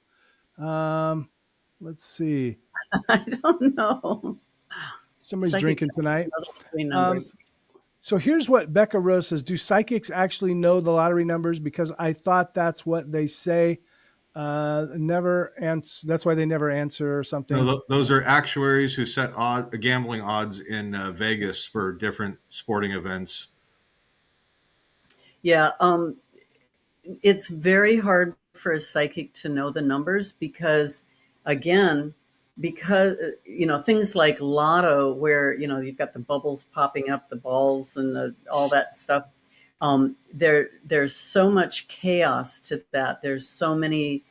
Let's see. I don't know. Somebody's drinking tonight. So here's what Becca Rose says. Do psychics actually know the lottery numbers? Because I thought that's what they say. Never answer. That's why they never answer or something. No, those are actuaries who set gambling odds in Vegas for different sporting events. Yeah. It's very hard for a psychic to know the numbers because things like lotto, where, you've got the bubbles popping up, the balls and all that stuff. There's so much chaos to that. There's so many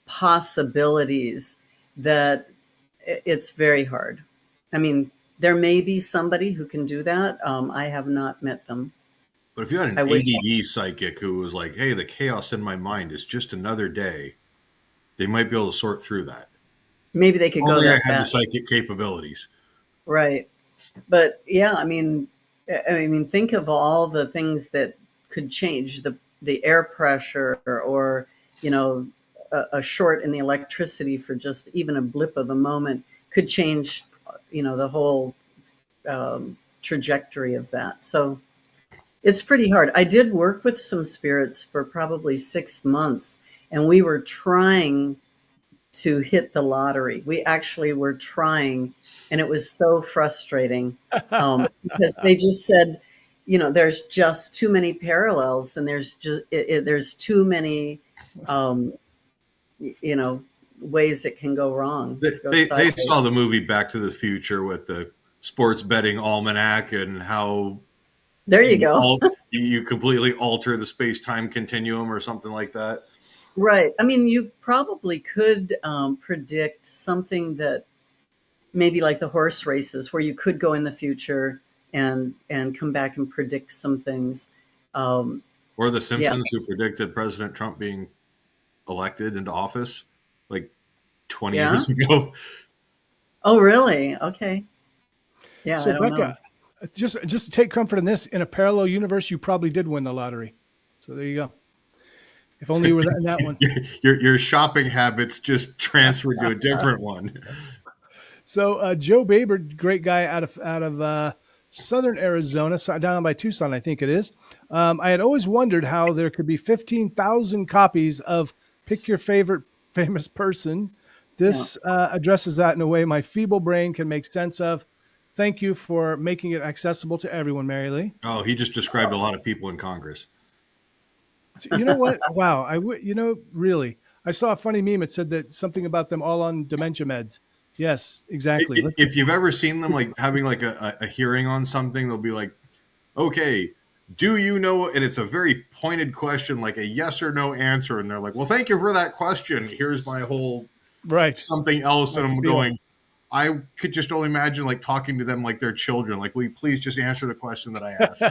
possibilities that it's very hard. I mean, there may be somebody who can do that. I have not met them. But if you had an ADD psychic who was like, hey, the chaos in my mind is just another day, they might be able to sort through that. Maybe they could go that I had fast. the psychic capabilities. Right. But yeah, I mean, think of all the things that could change the air pressure or, a short in the electricity for just even a blip of a moment could change, the whole trajectory of that. So it's pretty hard. I did work with some spirits for probably 6 months, and we were trying to hit the lottery. We actually were trying, and it was so frustrating because they just said, there's just too many parallels, and there's too many, ways it can go wrong. They saw the movie Back to the Future with the sports betting almanac and how there you go. You completely alter the space-time continuum or something like that. Right. I mean, you probably could predict something that maybe like the horse races, where you could go in the future and come back and predict some things. Or the Simpsons, who predicted President Trump being elected into office like 20 years ago. Oh, really? Okay. Yeah. So Becca, just take comfort in this. In a parallel universe, you probably did win the lottery. So there you go. If only you were in that one. Your shopping habits just transferred to a different one. So Joe Baber, great guy out of Southern Arizona, down by Tucson, I think it is. I had always wondered how there could be 15,000 copies of Pick Your Favorite Famous Person. This addresses that in a way my feeble brain can make sense of. Thank you for making it accessible to everyone, Mary Lee. Oh, he just described a lot of people in Congress. You know what? Wow. Really, I saw a funny meme. It said that something about them all on dementia meds. Yes, exactly. If you've ever seen them like having like a hearing on something, they'll be like, okay, do you know? And it's a very pointed question, like a yes or no answer. And they're like, well, thank you for that question. Here's my whole something else. And I'm going, I could just only imagine like talking to them like they're children. Like, will you please just answer the question that I asked?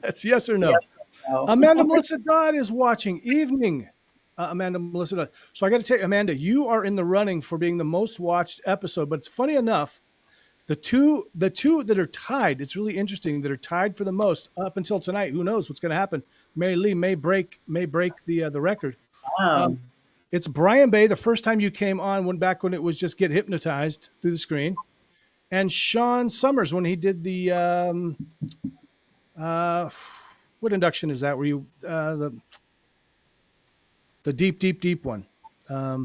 It's yes or no. Yes or no. Amanda Melissa Dodd is watching. Evening, Amanda Melissa Dodd. So I got to tell you, Amanda, you are in the running for being the most watched episode. But it's funny enough, the two that are tied, it's really interesting, that are tied for the most up until tonight. Who knows what's going to happen? Mary Lee may break the record. Wow. It's Brian Bay. The first time you came on, went back when it was just get hypnotized through the screen, and Shawn Summers when he did the what induction is that? Were you the deep one? I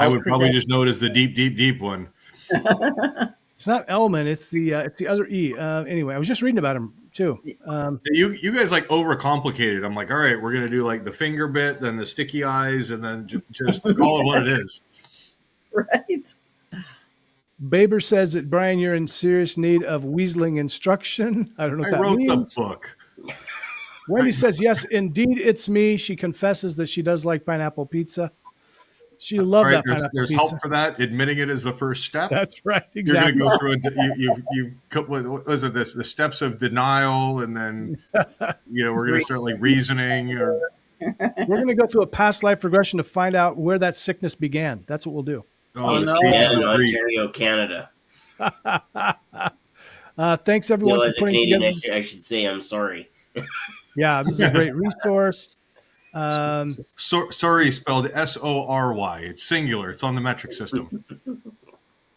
would probably just know it as the deep one. It's not Elman. It's the other E. Anyway, I was just reading about him too. You guys like overcomplicated. I'm like, all right, we're gonna do like the finger bit, then the sticky eyes, and then just call it what it is. Right. Baber says that Brian, you're in serious need of weaseling instruction. I don't know what that means. I wrote the book. Wendy says, yes, indeed, it's me. She confesses that she does like pineapple pizza. She loved that pineapple there's pizza. help for that. Admitting it is the first step. That's right. Exactly. You're going to go through what was it? The steps of denial, and then we're going to start like reasoning. Or we're going to go through a past life regression to find out where that sickness began. That's what we'll do. Ontario, Canada. Thanks everyone for putting together. I should say I'm sorry. Yeah, this is a great resource. Sorry, spelled SORY. It's singular. It's on the metric system.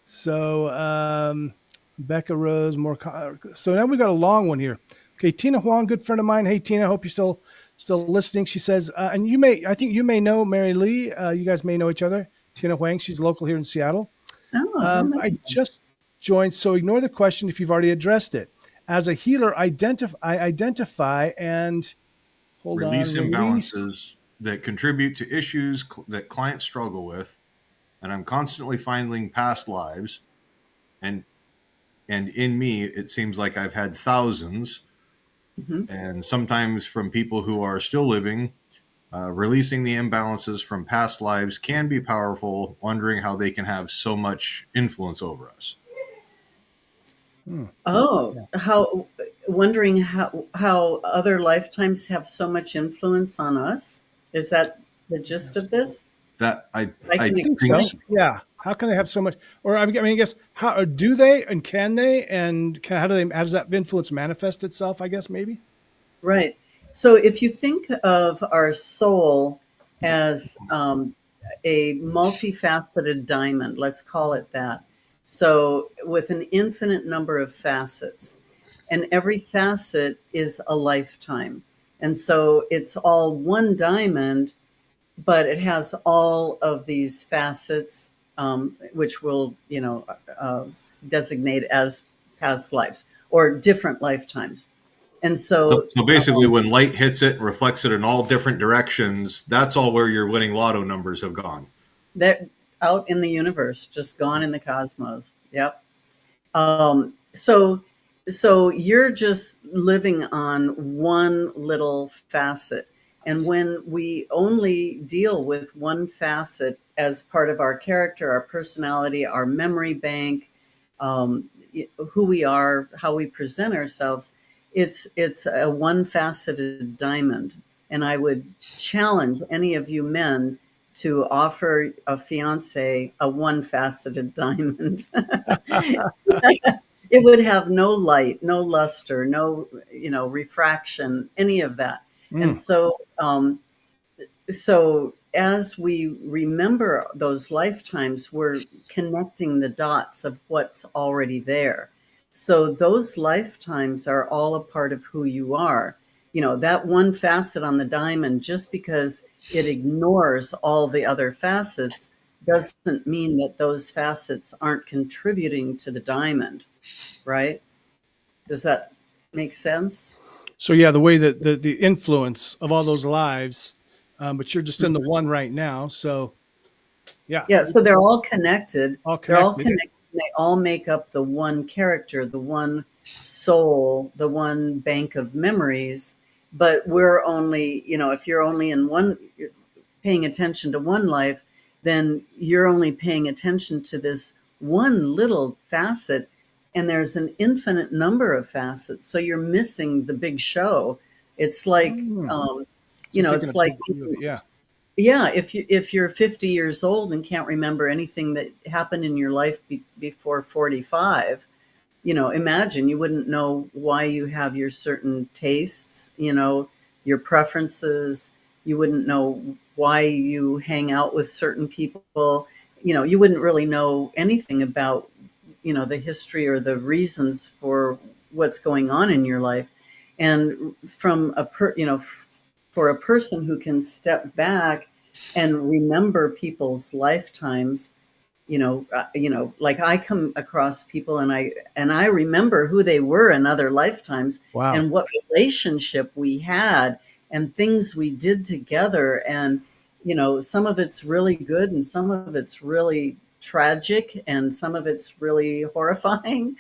So, Becca Rose, so now we got a long one here. Okay, Tina Huang, good friend of mine. Hey, Tina, hope you're still listening. She says, and I think you may know Mary Lee. You guys may know each other. Tina Huang, she's local here in Seattle. I just joined, so ignore the question if you've already addressed it. As a healer, I identify and release imbalances that contribute to issues that clients struggle with, and I'm constantly finding past lives, and in me, it seems like I've had thousands, and sometimes from people who are still living. Releasing the imbalances from past lives can be powerful, wondering how they can have so much influence over us. Wondering how other lifetimes have so much influence on us? Is that the gist of this? That I think so. Yeah. How can they have so much? Or I guess how do they and can they and how does that influence manifest itself? I guess maybe. Right. So if you think of our soul as a multifaceted diamond, let's call it that. So with an infinite number of facets, and every facet is a lifetime. And so it's all one diamond, but it has all of these facets, which we'll, designate as past lives or different lifetimes. And so basically when light hits it, reflects it in all different directions, that's all where your winning lotto numbers have gone. They're out in the universe, just gone in the cosmos. Yep. So you're just living on one little facet. And when we only deal with one facet as part of our character, our personality, our memory bank, who we are, how we present ourselves, it's a one-faceted diamond. And I would challenge any of you men to offer a fiance a one-faceted diamond. It would have no light, no luster, no, refraction, any of that. And so as we remember those lifetimes, we're connecting the dots of what's already there. So those lifetimes are all a part of who you are. That one facet on the diamond, just because it ignores all the other facets, doesn't mean that those facets aren't contributing to the diamond, right? Does that make sense? So yeah, the way that the influence of all those lives, but you're just in the one right now. So yeah, Yeah, so they're all connected. all They're all connected. connected. They all make up the one character, the one soul, the one bank of memories. But we're only, if you're only in one, you're paying attention to one life, then you're only paying attention to this one little facet. And there's an infinite number of facets. So you're missing the big show. It's like, So it's like, yeah. yeah, if you're 50 years old and can't remember anything that happened in your life before 45, imagine you wouldn't know why you have your certain tastes, your preferences. You wouldn't know why you hang out with certain people. You wouldn't really know anything about, the history or the reasons for what's going on in your life. And from for a person who can step back and remember people's lifetimes, like I come across people and I remember who they were in other lifetimes. Wow. And what relationship we had and things we did together. And, some of it's really good and some of it's really tragic and some of it's really horrifying.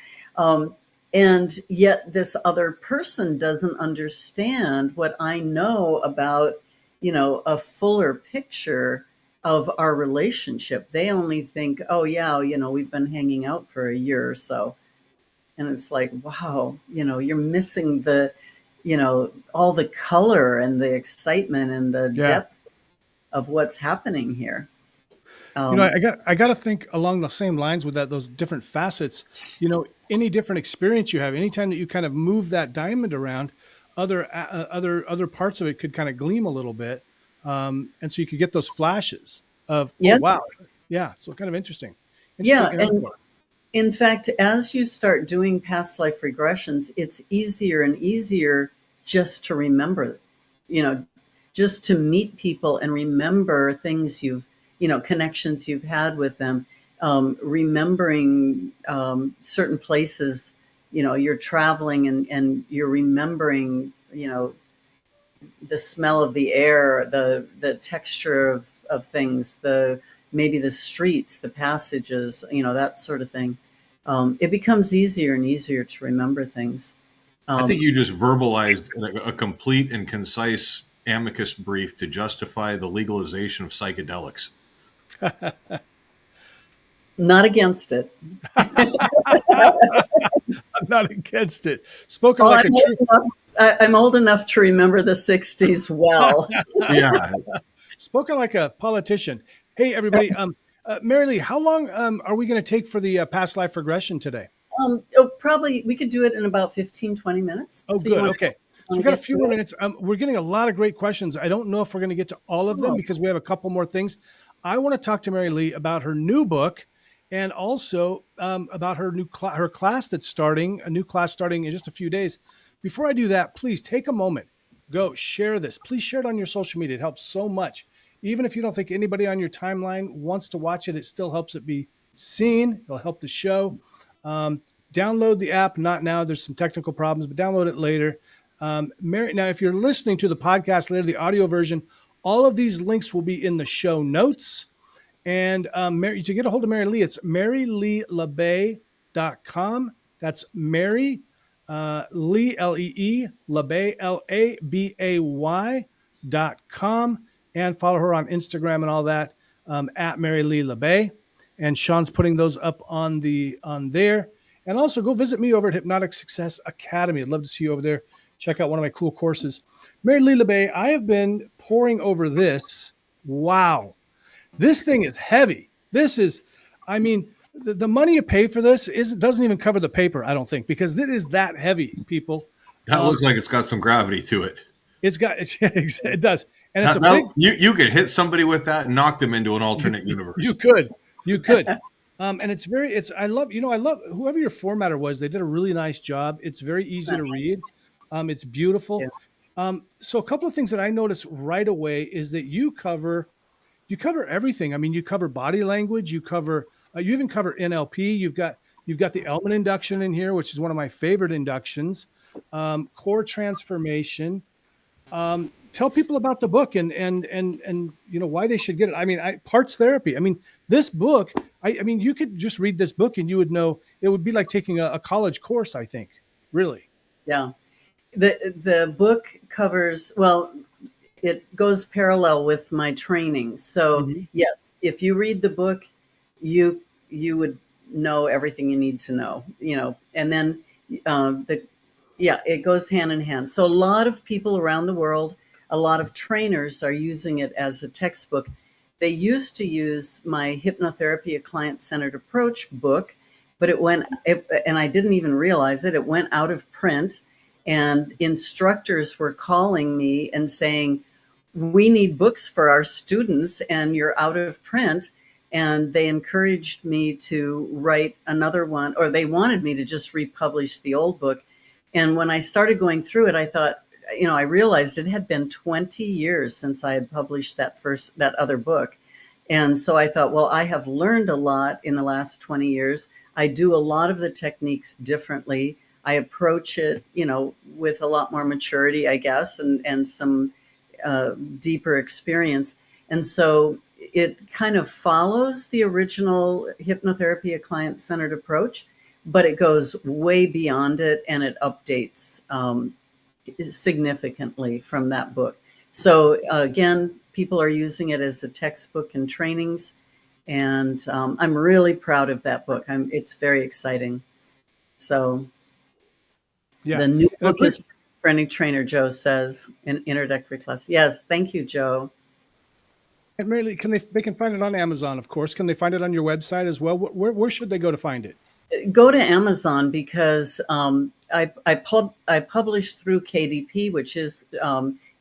And yet this other person doesn't understand what I know about, a fuller picture of our relationship. They only think, oh yeah, we've been hanging out for a year or so. And it's like, wow, you're missing the, all the color and the excitement and the depth of what's happening here. I got to think along the same lines with those different facets. Any different experience you have, anytime that you kind of move that diamond around, other parts of it could kind of gleam a little bit, and so you could get those flashes of oh wow, yeah. So kind of interesting. Yeah, and in fact, as you start doing past life regressions, it's easier and easier just to remember, just to meet people and remember things connections you've had with them, remembering certain places, you're traveling and you're remembering, the smell of the air, the texture of things, maybe the streets, the passages, that sort of thing. It becomes easier and easier to remember things. I think you just verbalized a complete and concise amicus brief to justify the legalization of psychedelics. Not against it. I'm not against it. Spoken like a true. I'm old enough to remember the 60s well. Yeah. Spoken like a politician. Hey, everybody. Mary Lee, how long are we going to take for the past life regression today? Probably we could do it in about 15, 20 minutes. Oh, so good. Okay. So we've got a few more minutes. We're getting a lot of great questions. I don't know if we're going to get to all of them because we have a couple more things. I want to talk to Mary Lee about her new book and also about her her class that's starting, a new class starting in just a few days. Before I do that, please take a moment. Go share this. Please share it on your social media. It helps so much. Even if you don't think anybody on your timeline wants to watch it, it still helps it be seen. It'll help the show. Download the app. Not now. There's some technical problems, but download it later. Mary, now, if you're listening to the podcast later, the audio version, all of these links will be in the show notes. And Mary, to get a hold of Mary Lee, it's maryleelabay.com. That's Mary Lee, LEE, LaBay, LABAY.com. And follow her on Instagram and all that at Mary Lee LaBay. And Shawn's putting those up on there. And also go visit me over at Hypnotic Success Academy. I'd love to see you over there. Check out one of my cool courses. Mary Lee LaBay, I have been poring over this. Wow. This thing is heavy. This is, I mean, the money you pay for this doesn't even cover the paper, I don't think, because it is that heavy, people. That looks like it's got some gravity to it. It does. And you could hit somebody with that and knock them into an alternate universe. You could. And I love whoever your formatter was. They did a really nice job. It's very easy to read. It's beautiful. Yeah. So a couple of things that I noticed right away is that you cover everything. I mean, you cover body language. You even cover NLP. You've got the element induction in here, which is one of my favorite inductions. Core transformation. Tell people about the book and why they should get it. I mean, parts therapy. I mean, this book. I mean, you could just read this book and you would know it would be like taking a college course. I think, really. Yeah. The book covers, well, it goes parallel with my training. So Mm-hmm. yes, if you read the book, you would know everything you need to know, and then the yeah, it goes hand in hand. So a lot of people around the world, a lot of trainers are using it as a textbook. They used to use my Hypnotherapy, a client-centered approach book, but and I didn't even realize it. It went out of print, and instructors were calling me and saying, we need books for our students and you're out of print. And they encouraged me to write another one, or they wanted me to just republish the old book. And when I started going through it, I thought, I realized it had been 20 years since I had published that other book. And so I thought, well, I have learned a lot in the last 20 years. I do a lot of the techniques differently. I approach it, with a lot more maturity, I guess, and some deeper experience. And so it kind of follows the original Hypnotherapy, a client-centered approach, but it goes way beyond it and it updates significantly from that book. So again, people are using it as a textbook in trainings, and I'm really proud of that book. It's very exciting. So Yeah. the new book is for any trainer, Joe says, in introductory class. Yes, thank you, Joe. And Mary Lee, they can find it on Amazon, of course. Can they find it on your website as well? Where should they go to find it? Go to Amazon, because I publish through KDP, which is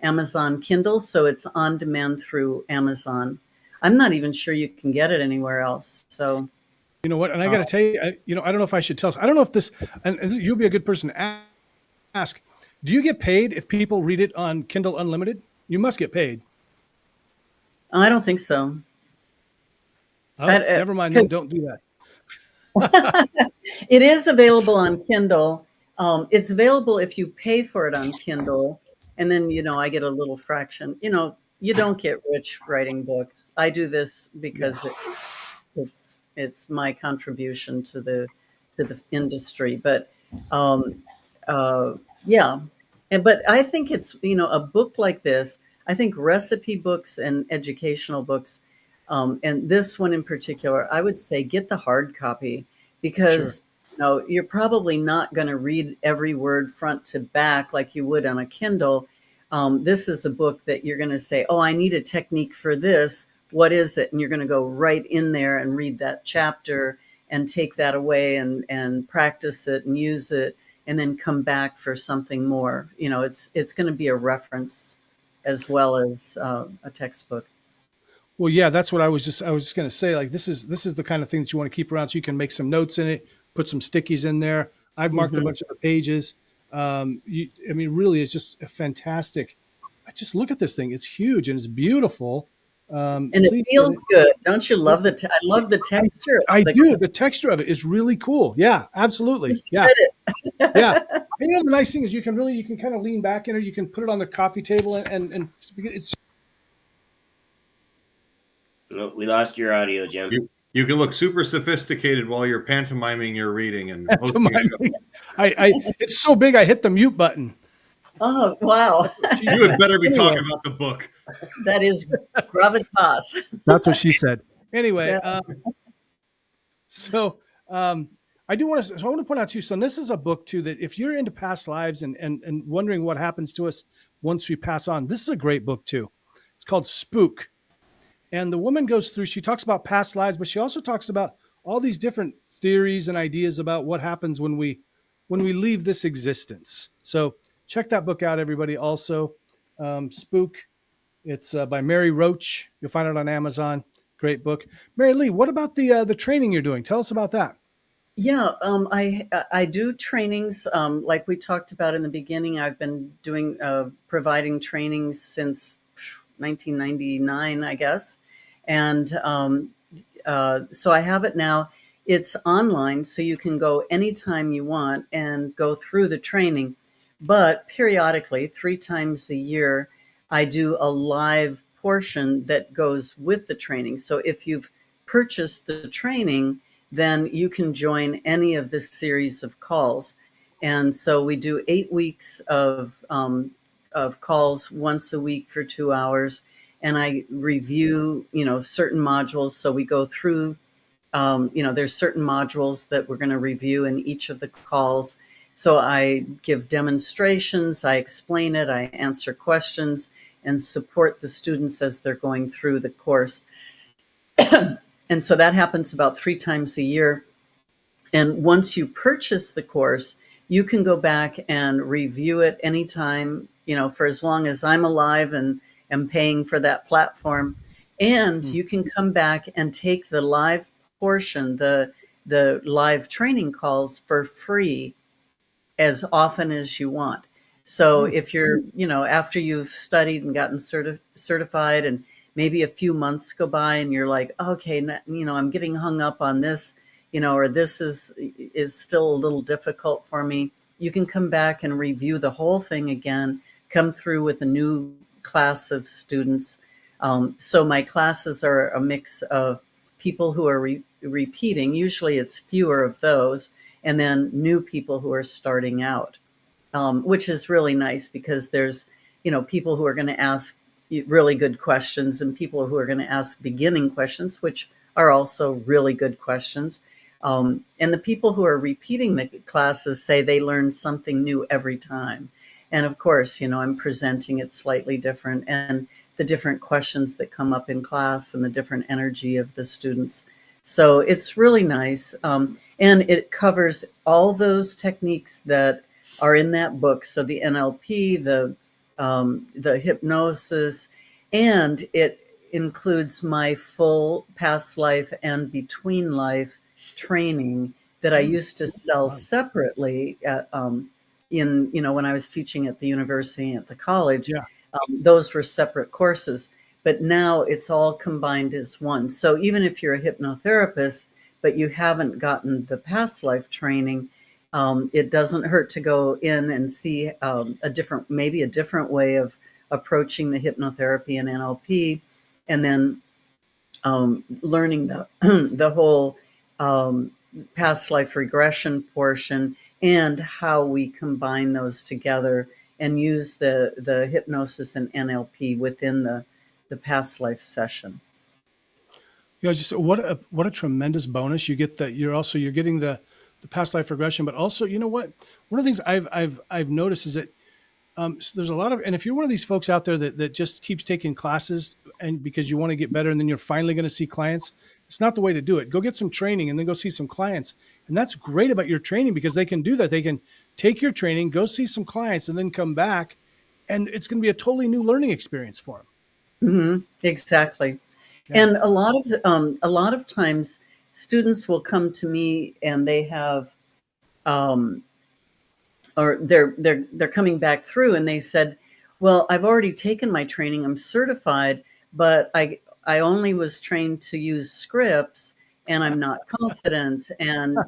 Amazon Kindle, so it's on demand through Amazon. I'm not even sure you can get it anywhere else. So, you know what? And I got to tell you, I don't know if I should tell. I don't know if this, and you'll be a good person to ask. Do you get paid if people read it on Kindle Unlimited? You must get paid. I don't think so. Oh, never mind. Then don't do that. It is available on Kindle. It's available if you pay for it on Kindle, and then I get a little fraction. You don't get rich writing books. I do this because it's my contribution to the industry. But yeah, but I think it's a book like this. I think recipe books and educational books, and this one in particular, I would say get the hard copy, because you're probably not going to read every word front to back like you would on a Kindle. This is a book that you're going to say, oh, I need a technique for this. What is it? And you're going to go right in there and read that chapter and take that away and practice it and use it, and then come back for something more. It's going to be a reference as well as a textbook. Well, yeah, that's what I was just going to say. Like, this is the kind of thing that you want to keep around, so you can make some notes in it, put some stickies in there. I've marked a bunch of the pages. Really, it's just a fantastic. Just look at this thing; it's huge and it's beautiful, and it feels good. Don't you love I love the texture. I do. The texture of it is really cool. Yeah, absolutely. Yeah, yeah. And the nice thing is you can kind of lean back in it. You can put it on the coffee table and it's. No, we lost your audio, Jim. You can look super sophisticated while you're pantomiming your reading and it's so big I hit the mute button. Oh, wow. You had better be talking about the book. That is gravitas. That's what she said. Anyway, so I do want to. So I want to point out too. So this is a book too that if you're into past lives and wondering what happens to us once we pass on, this is a great book too. It's called Spook. And the woman goes through, she talks about past lives, but she also talks about all these different theories and ideas about what happens when we leave this existence. So check that book out, everybody. Also, Spook. It's by Mary Roach. You'll find it on Amazon. Great book. Mary Lee, what about the training you're doing? Tell us about that. Yeah, I do trainings like we talked about in the beginning. I've been doing providing trainings since 1999, I guess, and so I have it now. It's online, so you can go anytime you want and go through the training. But periodically, 3 times a year, I do a live portion that goes with the training. So if you've purchased the training, then you can join any of this series of calls. And so we do 8 weeks of calls once a week for 2 hours. And I review, certain modules. So we go through, there's certain modules that we're going to review in each of the calls. So I give demonstrations, I explain it, I answer questions, and support the students as they're going through the course. And so that happens about 3 times a year. And once you purchase the course, you can go back and review it anytime, for as long as I'm alive and am paying for that platform. And you can come back and take the live portion, the live training calls for free as often as you want. So if you're, after you've studied and gotten certified and maybe a few months go by and you're like, okay, I'm getting hung up on this, or this is still a little difficult for me, you can come back and review the whole thing again, come through with a new class of students. So my classes are a mix of people who are repeating. Usually it's fewer of those, and then new people who are starting out, which is really nice because there's, people who are going to ask really good questions and people who are going to ask beginning questions, which are also really good questions. And the people who are repeating the classes say they learn something new every time. And of course, I'm presenting it slightly different, and the different questions that come up in class and the different energy of the students. So it's really nice. And it covers all those techniques that are in that book. So the NLP, the hypnosis, and it includes my full past life and between life training that I used to sell separately at, when I was teaching at the university and at the college. Yeah. Those were separate courses, but now it's all combined as one. So even if you're a hypnotherapist, but you haven't gotten the past life training, it doesn't hurt to go in and see a different way of approaching the hypnotherapy and NLP, and then learning the whole past life regression portion and how we combine those together and use the hypnosis and NLP within the past life session. Just what a tremendous bonus. You get that you're getting the past life regression, but also, one of the things I've noticed is that so there's a lot of, and if you're one of these folks out there that just keeps taking classes and because you want to get better and then you're finally going to see clients, it's not the way to do it. Go get some training and then go see some clients. And that's great about your training because they can do that. They can take your training, go see some clients, and then come back, and it's going to be a totally new learning experience for them. Mm-hmm. Exactly. Yeah. And a lot of times students will come to me and they have, or they're coming back through and they said, well, I've already taken my training, I'm certified, but I only was trained to use scripts and I'm not confident, and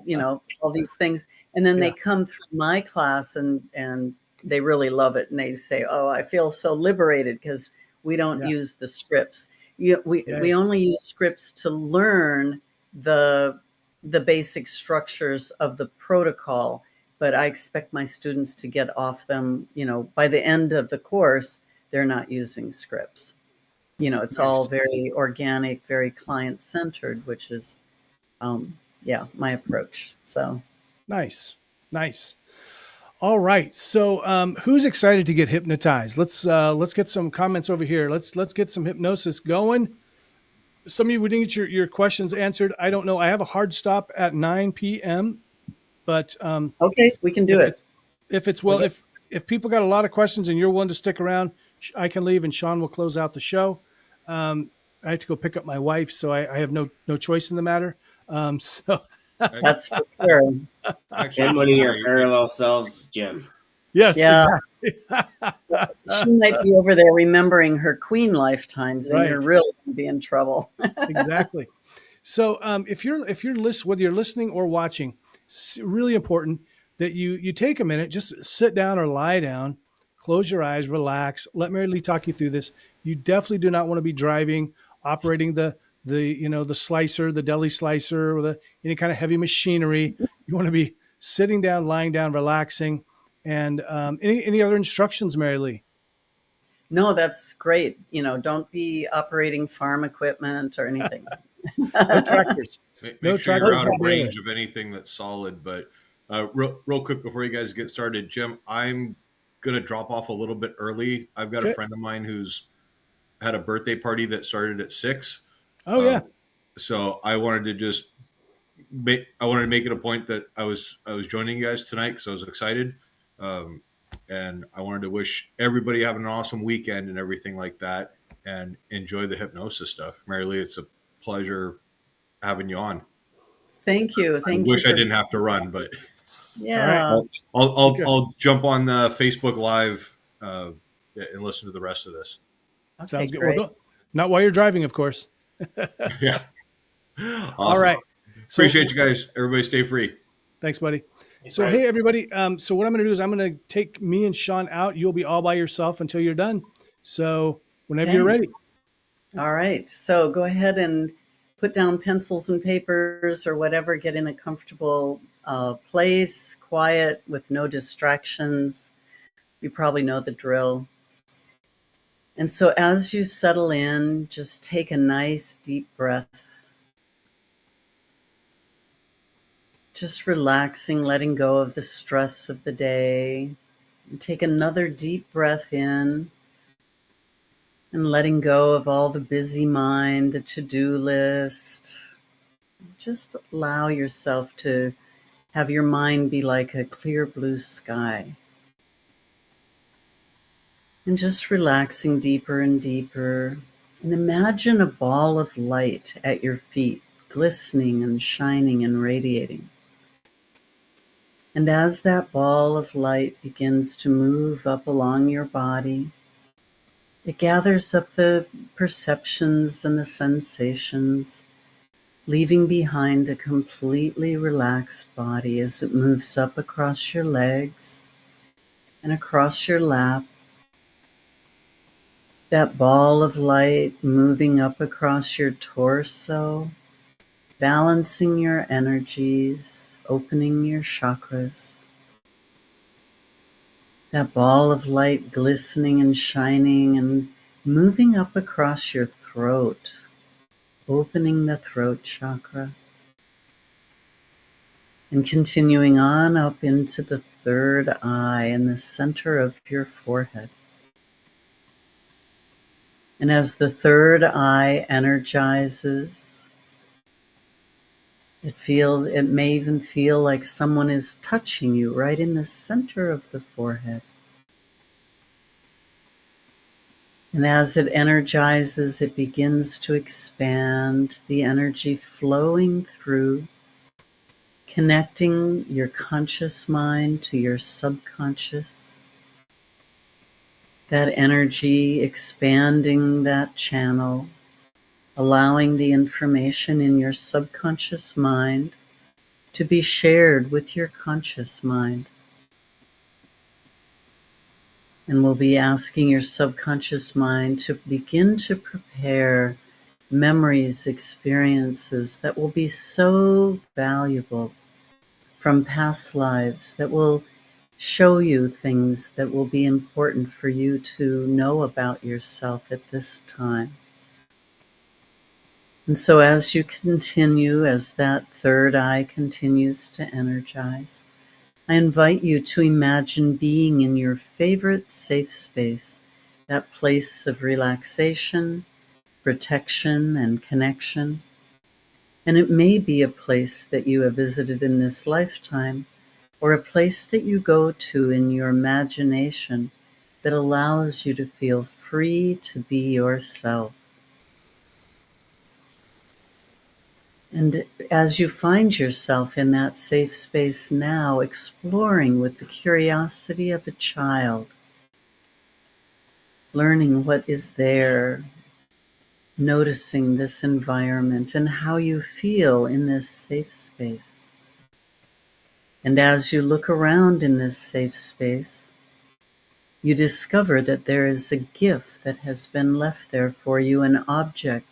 all these things. And then they come through my class and they really love it, and they say, oh, I feel so liberated because we don't use the scripts. We only use scripts to learn the basic structures of the protocol, but I expect my students to get off them, by the end of the course, they're not using scripts. It's all very organic, very client-centered, which is, my approach. So nice. All right. So who's excited to get hypnotized? Let's get some comments over here. Let's get some hypnosis going. Some of you would get your questions answered. I don't know. I have a hard stop at 9 p.m. But okay, we can do it. If people got a lot of questions and you're willing to stick around, I can leave and Shawn will close out the show. I have to go pick up my wife, so I have no choice in the matter. So That's for sure. Actually, Send one of your parallel selves, Jim. yes, Yeah. exactly. She might be over there remembering her queen lifetimes, and you're Right. really going to be in trouble. Exactly. So if you're whether you're listening or watching, it's really important that you take a minute, just sit down or lie down, close your eyes, relax. Let Mary Lee talk you through this. You definitely do not want to be driving, operating the slicer, the deli slicer, or any kind of heavy machinery. You want to be sitting down, lying down, relaxing. And any other instructions, Mary Lee? No, that's great. Don't be operating farm equipment or anything. No tractors. Make No sure you're tractors. out No of baler. range of anything that's solid. But real quick before you guys get started, Jim, I'm gonna drop off a little bit early. I've got a Okay. friend of mine who's had a birthday party that started at 6. Oh yeah. So I wanted to just make it a point that I was joining you guys tonight because I was excited, and I wanted to wish everybody having an awesome weekend and everything like that, and enjoy the hypnosis stuff. Mary Lee, it's a pleasure having you on. Thank you. I Thank you wish I for didn't have to run, but Yeah. All Okay. I'll jump on the Facebook Live and listen to the rest of this. Okay, Sounds good. great. Well, not while you're driving, of course. Yeah, awesome. All right. So Appreciate you guys. Everybody, stay free. thanks, buddy. Hey, So, Frank. hey, everybody. So what I'm going to do is I'm going to take me and Shawn out. You'll be all by yourself until you're done. So whenever you're Okay. ready. All right. So go ahead and put down pencils and papers or whatever. Get in a comfortable place, quiet, with no distractions. You probably know the drill. And so as you settle in, just take a nice deep breath. Just relaxing, letting go of the stress of the day. And take another deep breath in and letting go of all the busy mind, the to-do list. Just allow yourself to have your mind be like a clear blue sky. And just relaxing deeper and deeper. And imagine a ball of light at your feet, glistening and shining and radiating. And as that ball of light begins to move up along your body, it gathers up the perceptions and the sensations, leaving behind a completely relaxed body as it moves up across your legs and across your lap. That ball of light moving up across your torso, balancing your energies, opening your chakras. That ball of light glistening and shining and moving up across your throat, opening the throat chakra. And continuing on up into the third eye in the center of your forehead. And as the third eye energizes, it may even feel like someone is touching you right in the center of the forehead. And as it energizes, it begins to expand, the energy flowing through, connecting your conscious mind to your subconscious. That energy expanding that channel, allowing the information in your subconscious mind to be shared with your conscious mind. And we'll be asking your subconscious mind to begin to prepare memories, experiences that will be so valuable from past lives, that will show you things that will be important for you to know about yourself at this time. And so as you continue, as that third eye continues to energize, I invite you to imagine being in your favorite safe space, that place of relaxation, protection, and connection. And it may be a place that you have visited in this lifetime, or a place that you go to in your imagination that allows you to feel free to be yourself. And as you find yourself in that safe space now, exploring with the curiosity of a child, learning what is there, noticing this environment and how you feel in this safe space. And as you look around in this safe space, you discover that there is a gift that has been left there for you, an object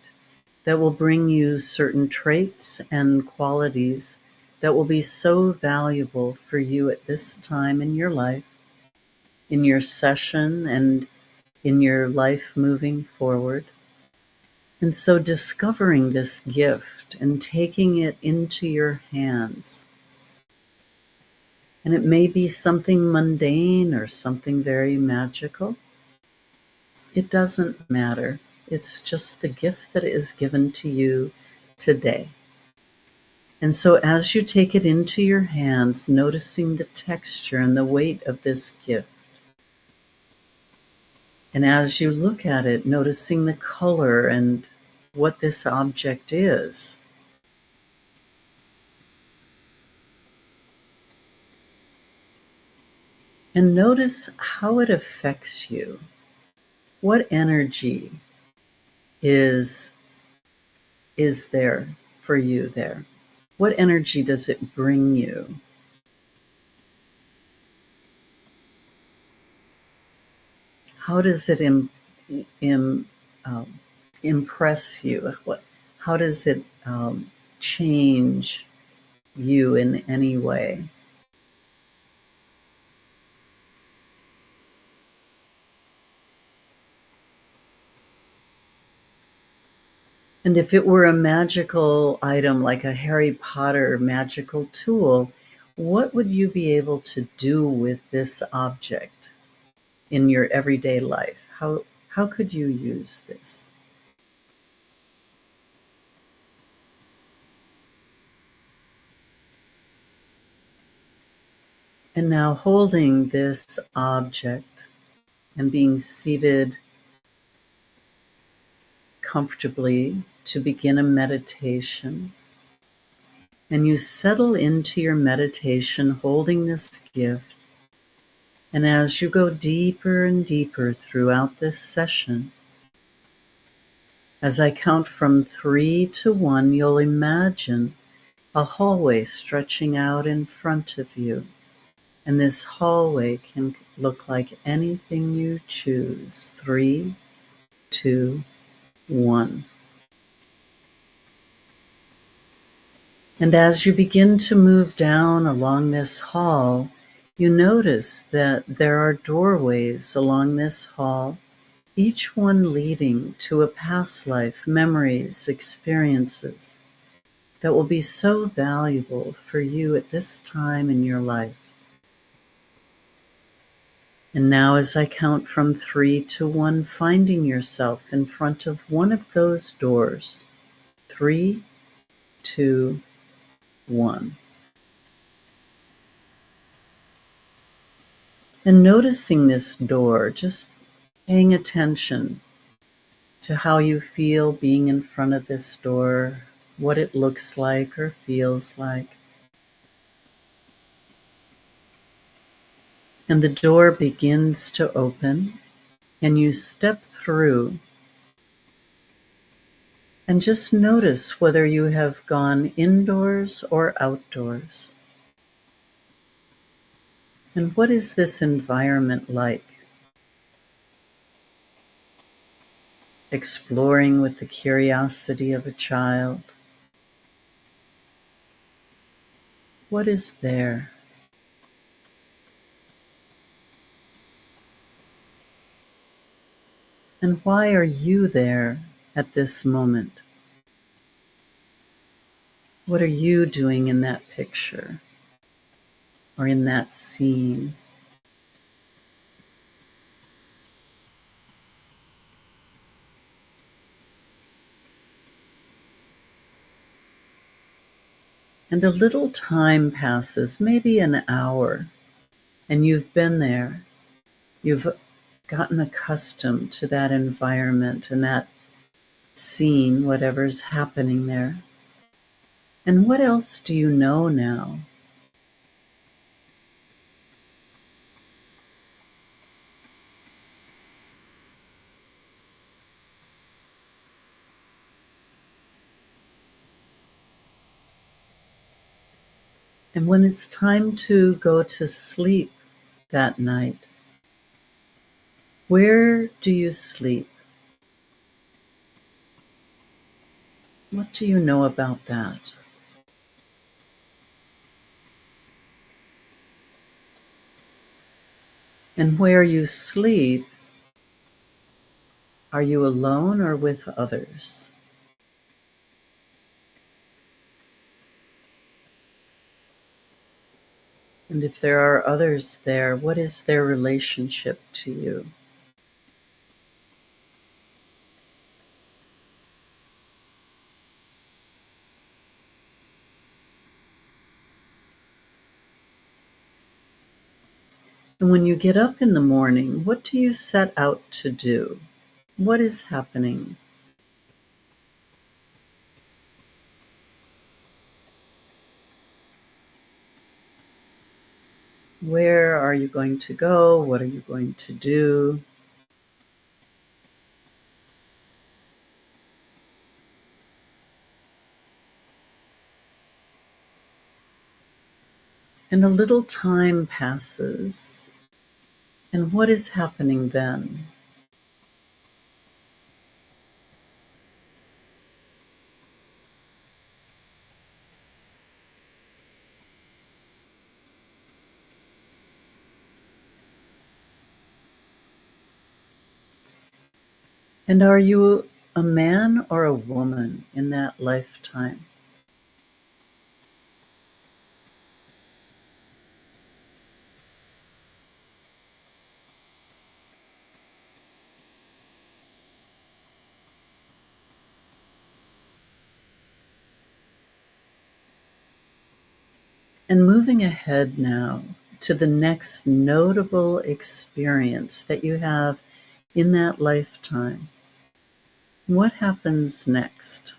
that will bring you certain traits and qualities that will be so valuable for you at this time in your life, in your session, and in your life moving forward. And so discovering this gift and taking it into your hands. And it may be something mundane or something very magical. It doesn't matter. It's just the gift that is given to you today. And so as you take it into your hands, noticing the texture and the weight of this gift, and as you look at it, noticing the color and what this object is, and notice how it affects you. What energy is there for you there? What energy does it bring you? How does it impress you? How does it change you in any way? And if it were a magical item like a Harry Potter magical tool, what would you be able to do with this object in your everyday life? How could you use this? And now holding this object and being seated comfortably to begin a meditation. And you settle into your meditation holding this gift. And as you go deeper and deeper throughout this session, as I count from 3 to 1, you'll imagine a hallway stretching out in front of you. And this hallway can look like anything you choose. 3, 2, 1. And as you begin to move down along this hall, you notice that there are doorways along this hall, each one leading to a past life, memories, experiences that will be so valuable for you at this time in your life. And now as I count from 3 to 1, finding yourself in front of one of those doors. 3, 2, 1. And noticing this door, just paying attention to how you feel being in front of this door, what it looks like or feels like. And the door begins to open, and you step through. And just notice whether you have gone indoors or outdoors. And what is this environment like? Exploring with the curiosity of a child. What is there? And why are you there at this moment? What are you doing in that picture or in that scene? And a little time passes, maybe an hour, and you've been there. You've gotten accustomed to that environment and that scene, whatever's happening there. And what else do you know now? And when it's time to go to sleep that night, where do you sleep? What do you know about that? And where you sleep, are you alone or with others? And if there are others there, what is their relationship to you? And when you get up in the morning, what do you set out to do? What is happening? Where are you going to go? What are you going to do? And a little time passes. And what is happening then? And are you a man or a woman in that lifetime? And moving ahead now to the next notable experience that you have in that lifetime, what happens next?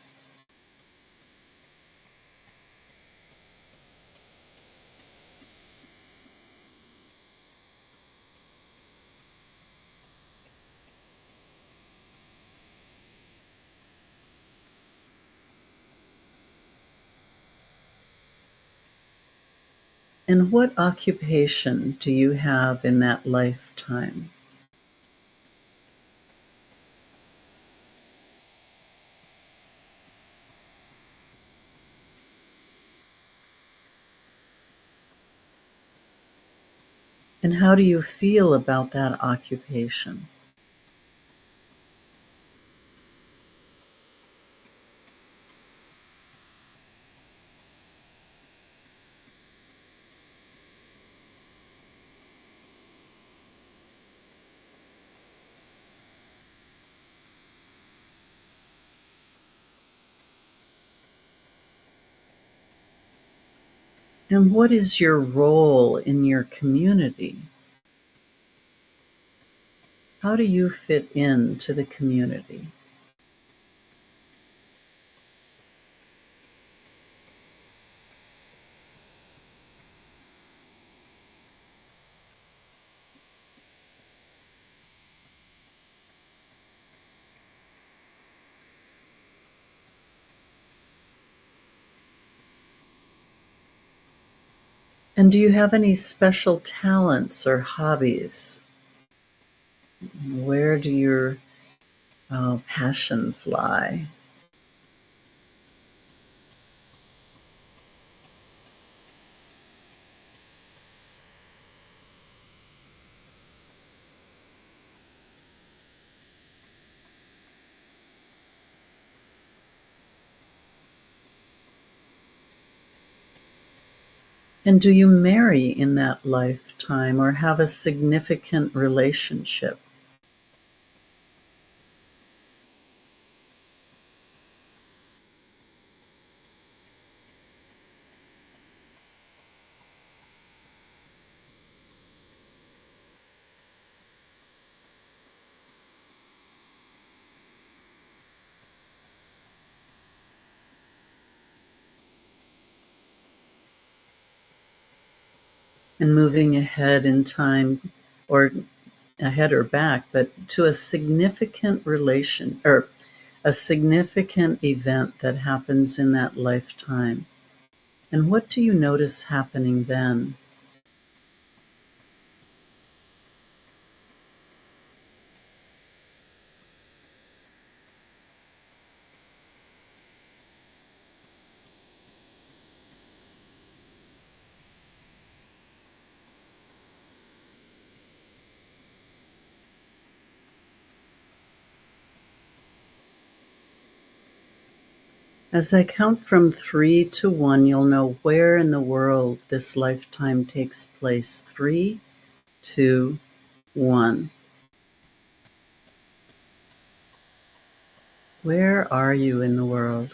And what occupation do you have in that lifetime? And how do you feel about that occupation? And what is your role in your community? How do you fit into the community? And do you have any special talents or hobbies? Where do your passions lie? And do you marry in that lifetime or have a significant relationship? and moving ahead in time, or ahead or back, but to a significant relation or a significant event that happens in that lifetime. And what do you notice happening then? As I count from 3 to 1, you'll know where in the world this lifetime takes place. 3, 2, 1. Where are you in the world?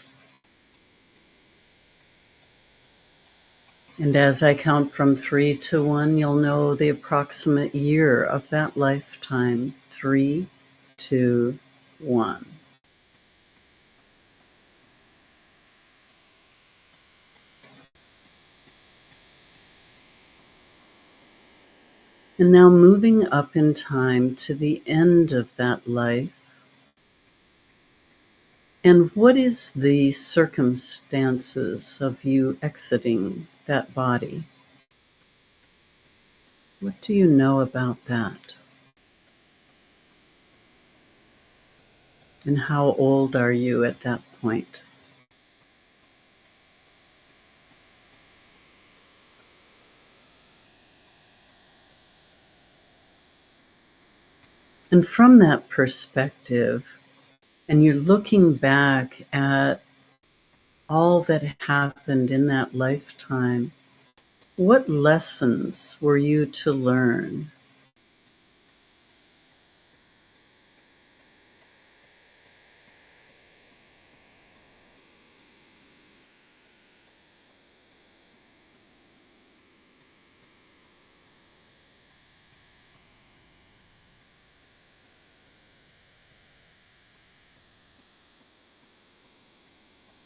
And as I count from 3 to 1, you'll know the approximate year of that lifetime. 3, 2, 1. And now moving up in time to the end of that life. And what is the circumstances of you exiting that body? What do you know about that? And how old are you at that point? And from that perspective, and you're looking back at all that happened in that lifetime, what lessons were you to learn?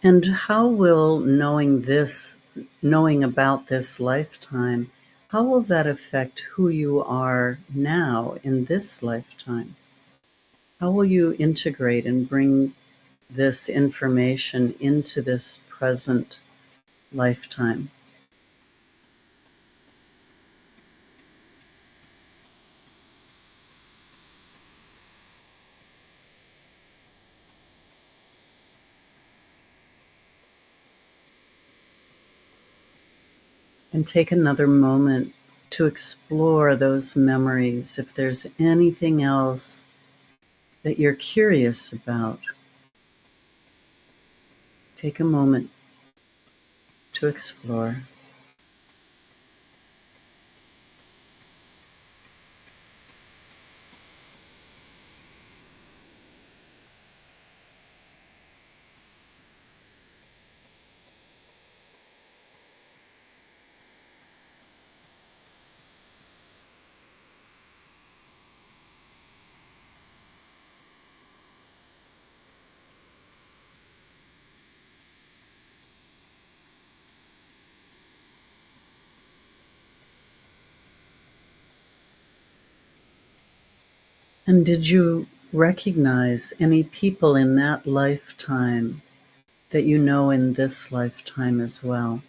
And how will knowing about this lifetime, how will that affect who you are now in this lifetime? How will you integrate and bring this information into this present lifetime? And take another moment to explore those memories. If there's anything else that you're curious about, take a moment to explore. And did you recognize any people in that lifetime that you know in this lifetime as well?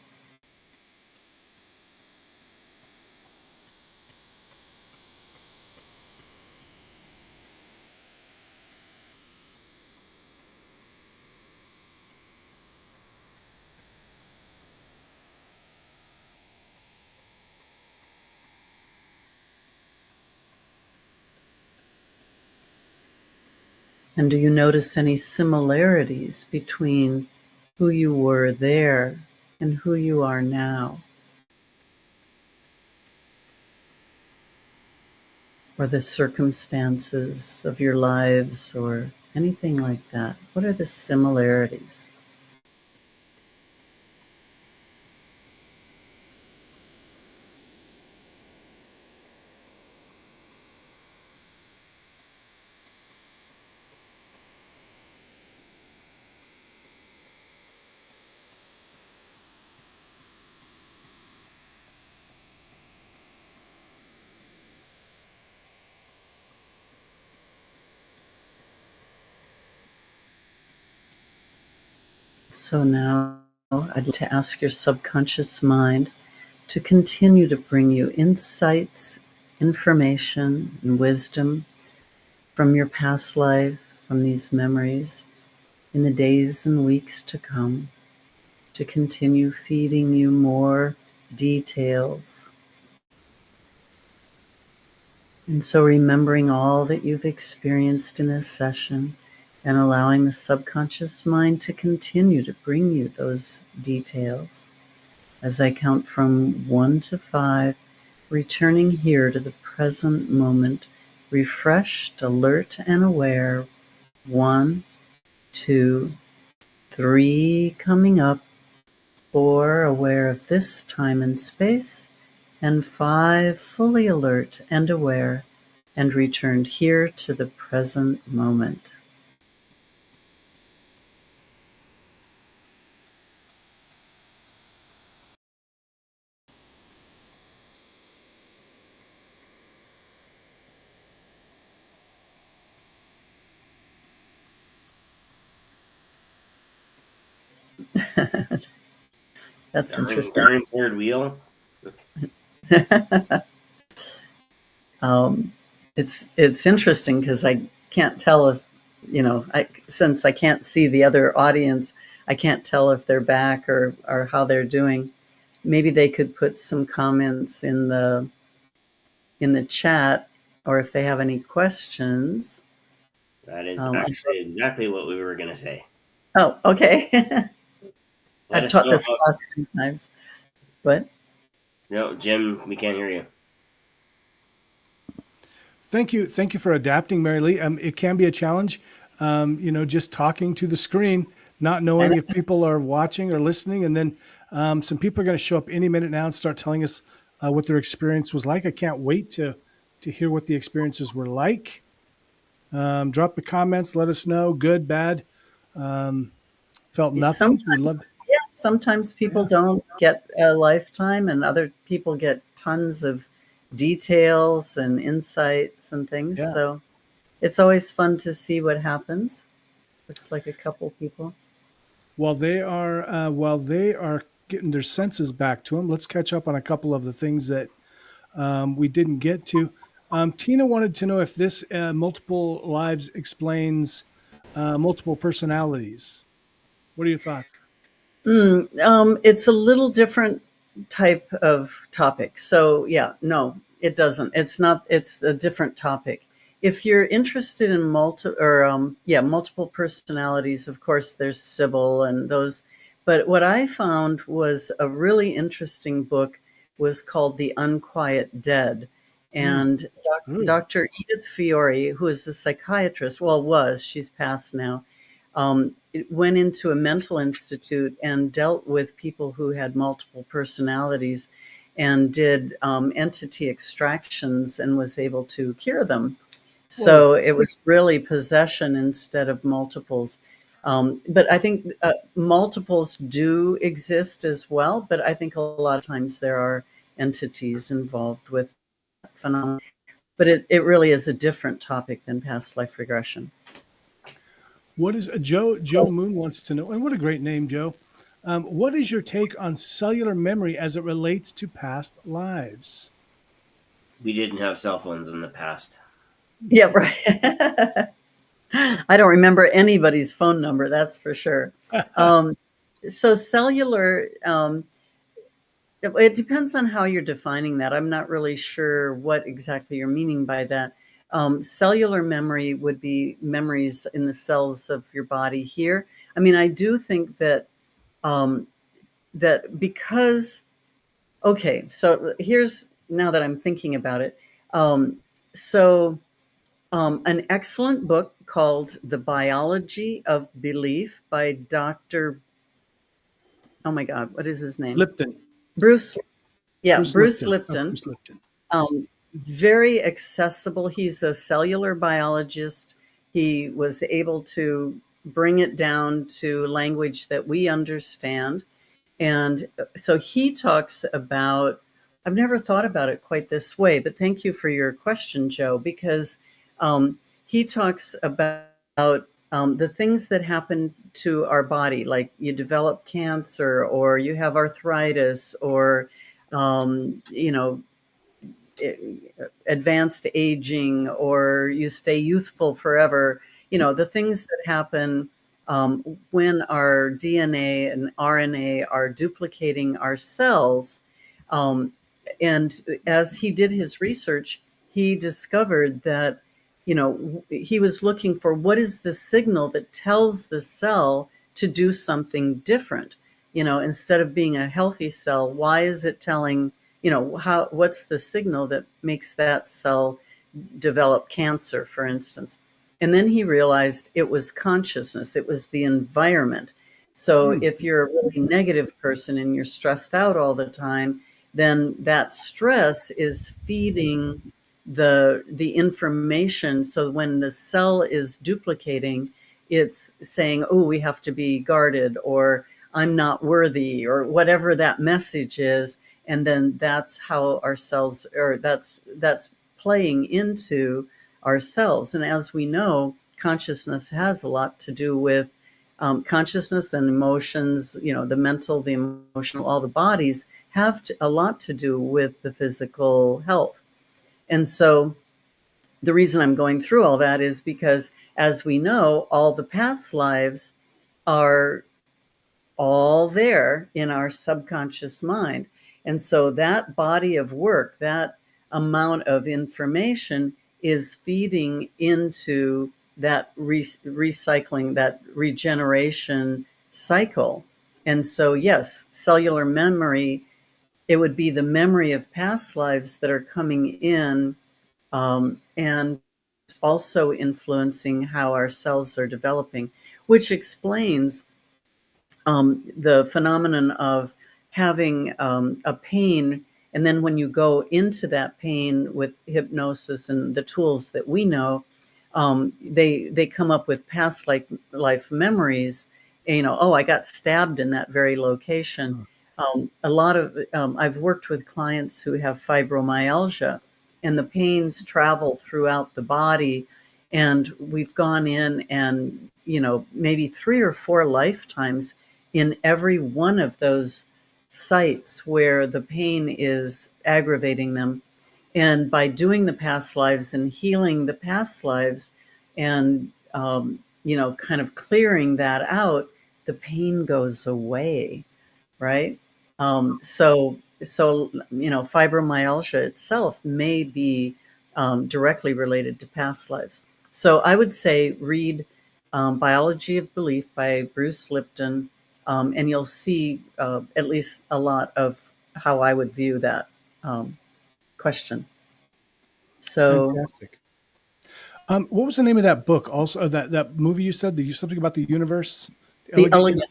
And do you notice any similarities between who you were there and who you are now? Or the circumstances of your lives or anything like that? What are the similarities? So now I'd like to ask your subconscious mind to continue to bring you insights, information, and wisdom from your past life, from these memories, in the days and weeks to come, to continue feeding you more details. And so remembering all that you've experienced in this session and allowing the subconscious mind to continue to bring you those details. As I count from 1 to 5, returning here to the present moment, refreshed, alert, and aware. 1, 2, 3 coming up, 4 aware of this time and space, and 5 fully alert and aware and returned here to the present moment. That's interesting. Darn third wheel. It's interesting because I can't tell if, since I can't see the other audience, I can't tell if they're back or how they're doing. Maybe they could put some comments in the chat, or if they have any questions. That is actually exactly what we were going to say. Oh, okay. I've taught this class many times. What? No, Jim, we can't hear you. Thank you for adapting, Mary Lee. It can be a challenge, just talking to the screen, not knowing if people are watching or listening, and then some people are going to show up any minute now and start telling us what their experience was like. I can't wait to hear what the experiences were like. Drop the comments, let us know, good, bad. Felt nothing. We love. Yeah, sometimes people don't get a lifetime, and other people get tons of details and insights and things. Yeah. So it's always fun to see what happens. Looks like a couple people. While they are getting their senses back to them, let's catch up on a couple of the things that we didn't get to. Tina wanted to know if this multiple lives explains multiple personalities. What are your thoughts? It's a little different type of topic. So yeah, no, it doesn't. It's not. It's a different topic. If you're interested in multiple personalities, of course, there's Sybil and those. But what I found was a really interesting book was called The Unquiet Dead. And Dr. Edith Fiore, who is a psychiatrist, she's passed now, it went into a mental institute and dealt with people who had multiple personalities and did entity extractions and was able to cure them. So it was really possession instead of multiples. But I think multiples do exist as well, but I think a lot of times there are entities involved with that phenomenon. But it really is a different topic than past life regression. What is Joe Moon wants to know, and what a great name, Joe. What is your take on cellular memory as it relates to past lives? We didn't have cell phones in the past. Yeah, right. I don't remember anybody's phone number, that's for sure. So cellular, it depends on how you're defining that. I'm not really sure what exactly you're meaning by that. Cellular memory would be memories in the cells of your body here. I mean, I do think that because, okay, so here's, now that I'm thinking about it. An excellent book called The Biology of Belief by Dr. Oh my God, what is his name? Lipton. Bruce Lipton. Bruce Lipton. Very accessible. He's a cellular biologist. He was able to bring it down to language that we understand. And so he talks about, I've never thought about it quite this way, but thank you for your question, Joe, because he talks about the things that happen to our body, like you develop cancer or you have arthritis or, you know, advanced aging or you stay youthful forever, the things that happen when our DNA and RNA are duplicating our cells. Um, and as he did his research, he discovered that, he was looking for what is the signal that tells the cell to do something different. Instead of being a healthy cell, why is it telling, what's the signal that makes that cell develop cancer, for instance? And then he realized it was consciousness, it was the environment. So if you're a really negative person and you're stressed out all the time, then that stress is feeding the information. So when the cell is duplicating, it's saying, oh, we have to be guarded, or I'm not worthy, or whatever that message is. And then that's how our cells, or that's playing into our cells. And as we know, consciousness has a lot to do with consciousness and emotions. The mental, the emotional, all the bodies have a lot to do with the physical health. And so the reason I'm going through all that is because, as we know, all the past lives are all there in our subconscious mind. And so that body of work, that amount of information is feeding into that recycling, that regeneration cycle. And so, yes, cellular memory, it would be the memory of past lives that are coming in, and also influencing how our cells are developing, which explains the phenomenon of having a pain. And then when you go into that pain with hypnosis and the tools that we know, they come up with past life memories. Oh, I got stabbed in that very location. A lot of I've worked with clients who have fibromyalgia, and the pains travel throughout the body. And we've gone in and, maybe 3 or 4 lifetimes in every one of those sites where the pain is aggravating them. And by doing the past lives and healing the past lives and, kind of clearing that out, the pain goes away, right? So, fibromyalgia itself may be directly related to past lives. So I would say read Biology of Belief by Bruce Lipton, and you'll see at least a lot of how I would view that question. So Fantastic. What was the name of that book? Also, that movie you said, something about the universe. the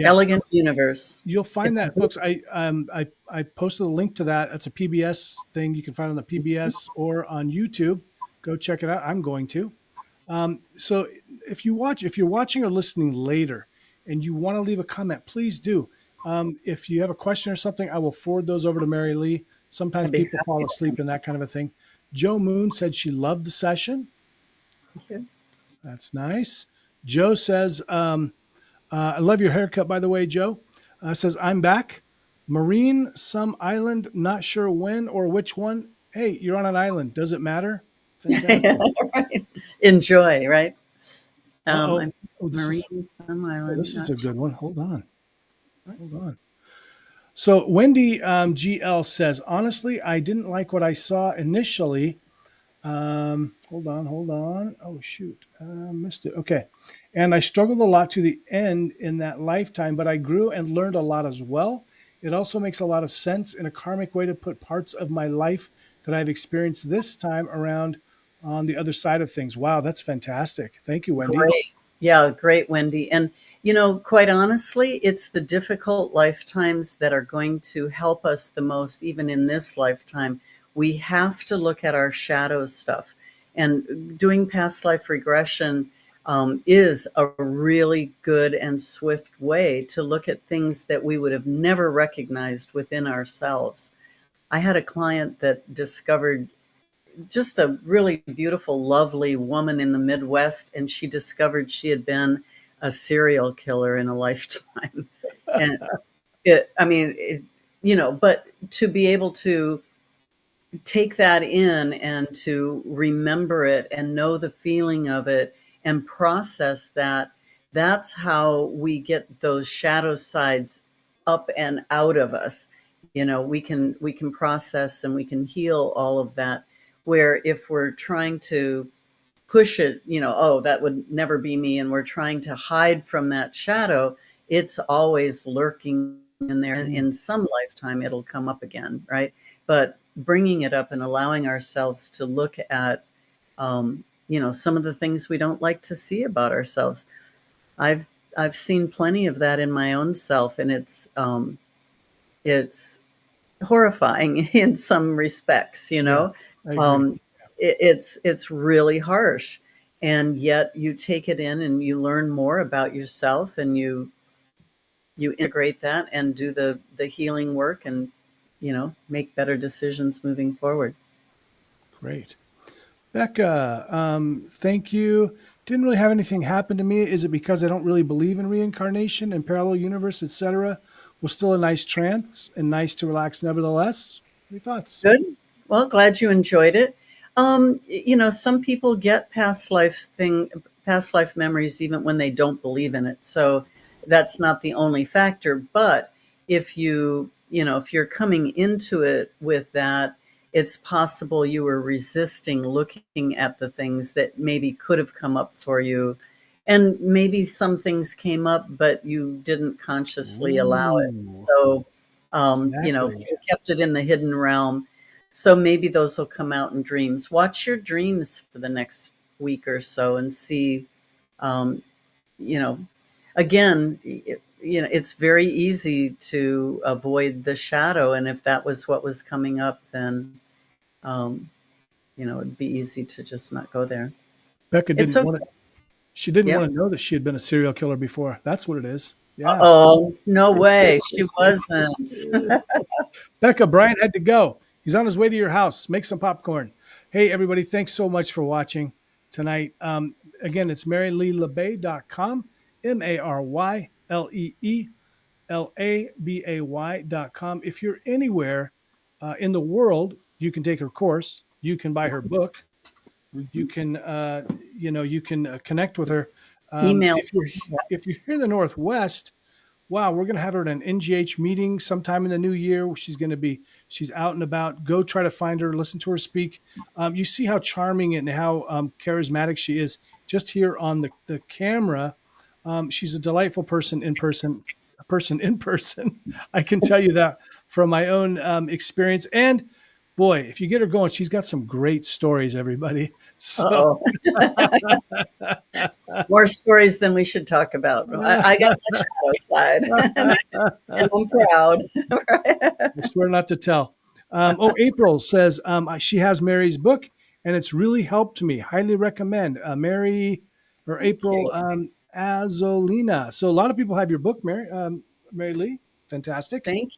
Elegant Universe. You'll find that, folks. I posted a link to that. It's a PBS thing. You can find it on the PBS or on YouTube. Go check it out. I'm going to. So if you're watching or listening later and you want to leave a comment, please do. If you have a question or something, I will forward those over to Mary Lee. Sometimes people fall asleep and that kind of a thing. Joe Moon said she loved the session. Thank you. That's nice. Joe says, I love your haircut, by the way, Joe. Says, I'm back. Marine, some island, not sure when or which one. Hey, you're on an island. Does it matter? Fantastic. Right. Enjoy, right? Marine, some island. This is a good one. Hold on. So Wendy GL says, honestly, I didn't like what I saw initially. Hold on. Oh, shoot. Missed it. Okay. And I struggled a lot to the end in that lifetime, but I grew and learned a lot as well. It also makes a lot of sense in a karmic way to put parts of my life that I've experienced this time around on the other side of things. Wow, that's fantastic. Thank you, Wendy. Great. Yeah, great, Wendy. And, quite honestly, it's the difficult lifetimes that are going to help us the most, even in this lifetime. We have to look at our shadow stuff. And doing past life regression is a really good and swift way to look at things that we would have never recognized within ourselves. I had a client that discovered just a really beautiful, lovely woman in the Midwest, and she discovered she had been a serial killer in a lifetime. And but to be able to take that in and to remember it and know the feeling of it and process that, that's how we get those shadow sides up and out of us. We can process and we can heal all of that, where if we're trying to push it, oh, that would never be me, and we're trying to hide from that shadow, it's always lurking in there. In some lifetime it'll come up again, right? But bringing it up and allowing ourselves to look at some of the things we don't like to see about ourselves. I've seen plenty of that in my own self, and it's horrifying in some respects. I agree. It's really harsh, and yet you take it in and you learn more about yourself, and you integrate that and do the healing work, and make better decisions moving forward. Great. Becca, thank you. Didn't really have anything happen to me. Is it because I don't really believe in reincarnation and parallel universe, etc.? Was still a nice trance and nice to relax nevertheless. Any thoughts? Good. Well, glad you enjoyed it. Some people get past life memories even when they don't believe in it. So that's not the only factor. But if if you're coming into it with that, it's possible you were resisting looking at the things that maybe could have come up for you. And maybe some things came up, but you didn't consciously allow it. So, Exactly. you kept it in the hidden realm. So maybe those will come out in dreams. Watch your dreams for the next week or so and see, again, it's very easy to avoid the shadow. And if that was what was coming up, then, it'd be easy to just not go there. Becca It's didn't okay. want to. She didn't Yep. want to know that she had been a serial killer before. That's what it is. Yeah. Oh, no way. She wasn't. Becca, Brian had to go. He's on his way to your house. Make some popcorn. Hey, everybody, thanks so much for watching tonight. Again, it's MaryLeeLaBay.com, MaryLeeLaBay.com. If you're anywhere in the world, you can take her course. You can buy her book. You can, connect with her. Email. If you're here in the Northwest, wow, we're going to have her at an NGH meeting sometime in the new year. She's out and about. Go try to find her, listen to her speak. You see how charming and how charismatic she is just here on the camera. She's a delightful person in person. I can tell you that from my own experience. And boy, if you get her going, she's got some great stories, everybody. So more stories than we should talk about. I got the shadow side, and I'm proud. I swear not to tell. April says she has Mary's book, and it's really helped me. Highly recommend. April Azolina. So a lot of people have your book, Mary Lee. Fantastic. Thank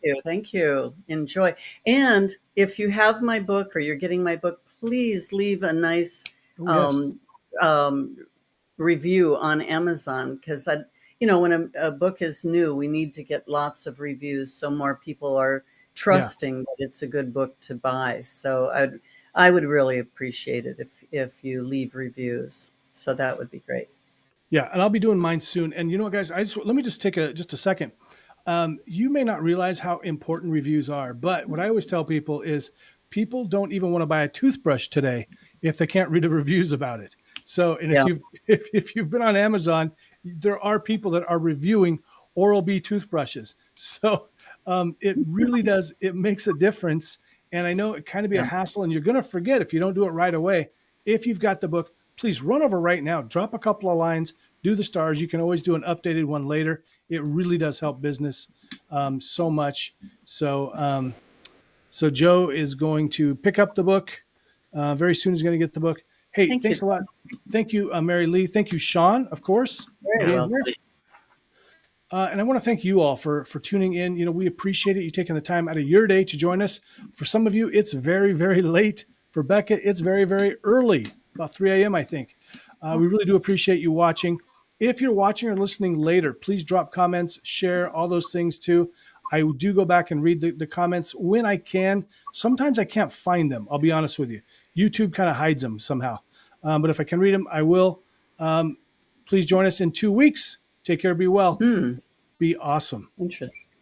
you. Enjoy. And if you have my book or you're getting my book, please leave a nice review on Amazon, because when a book is new, we need to get lots of reviews so more people are trusting that it's a good book to buy. So I would really appreciate it if you leave reviews. So that would be great. Yeah, and I'll be doing mine soon. And you know what, guys, let me just take just a second. You may not realize how important reviews are, but what I always tell people is people don't even want to buy a toothbrush today if they can't read the reviews about it. So, and if you've been on Amazon, there are people that are reviewing Oral-B toothbrushes. So it really does. It makes a difference. And I know it kind of be a hassle, and you're going to forget if you don't do it right away. If you've got the book, please run over right now, drop a couple of lines, do the stars. You can always do an updated one later. It really does help business so much. So Joe is going to pick up the book very soon. He's going to get the book. Hey, thanks a lot. Thank you, Mary Lee. Thank you, Shawn, of course. Very well. And I want to thank you all for tuning in. We appreciate it. You taking the time out of your day to join us. For some of you, it's very, very late For Becca, it's very, very early, about 3 a.m., I think. We really do appreciate you watching. If you're watching or listening later, please drop comments, share all those things too. I do go back and read the comments when I can. Sometimes I can't find them. I'll be honest with you. YouTube kind of hides them somehow. But if I can read them, I will. Please join us in 2 weeks. Take care. Be well. Be awesome. Interesting.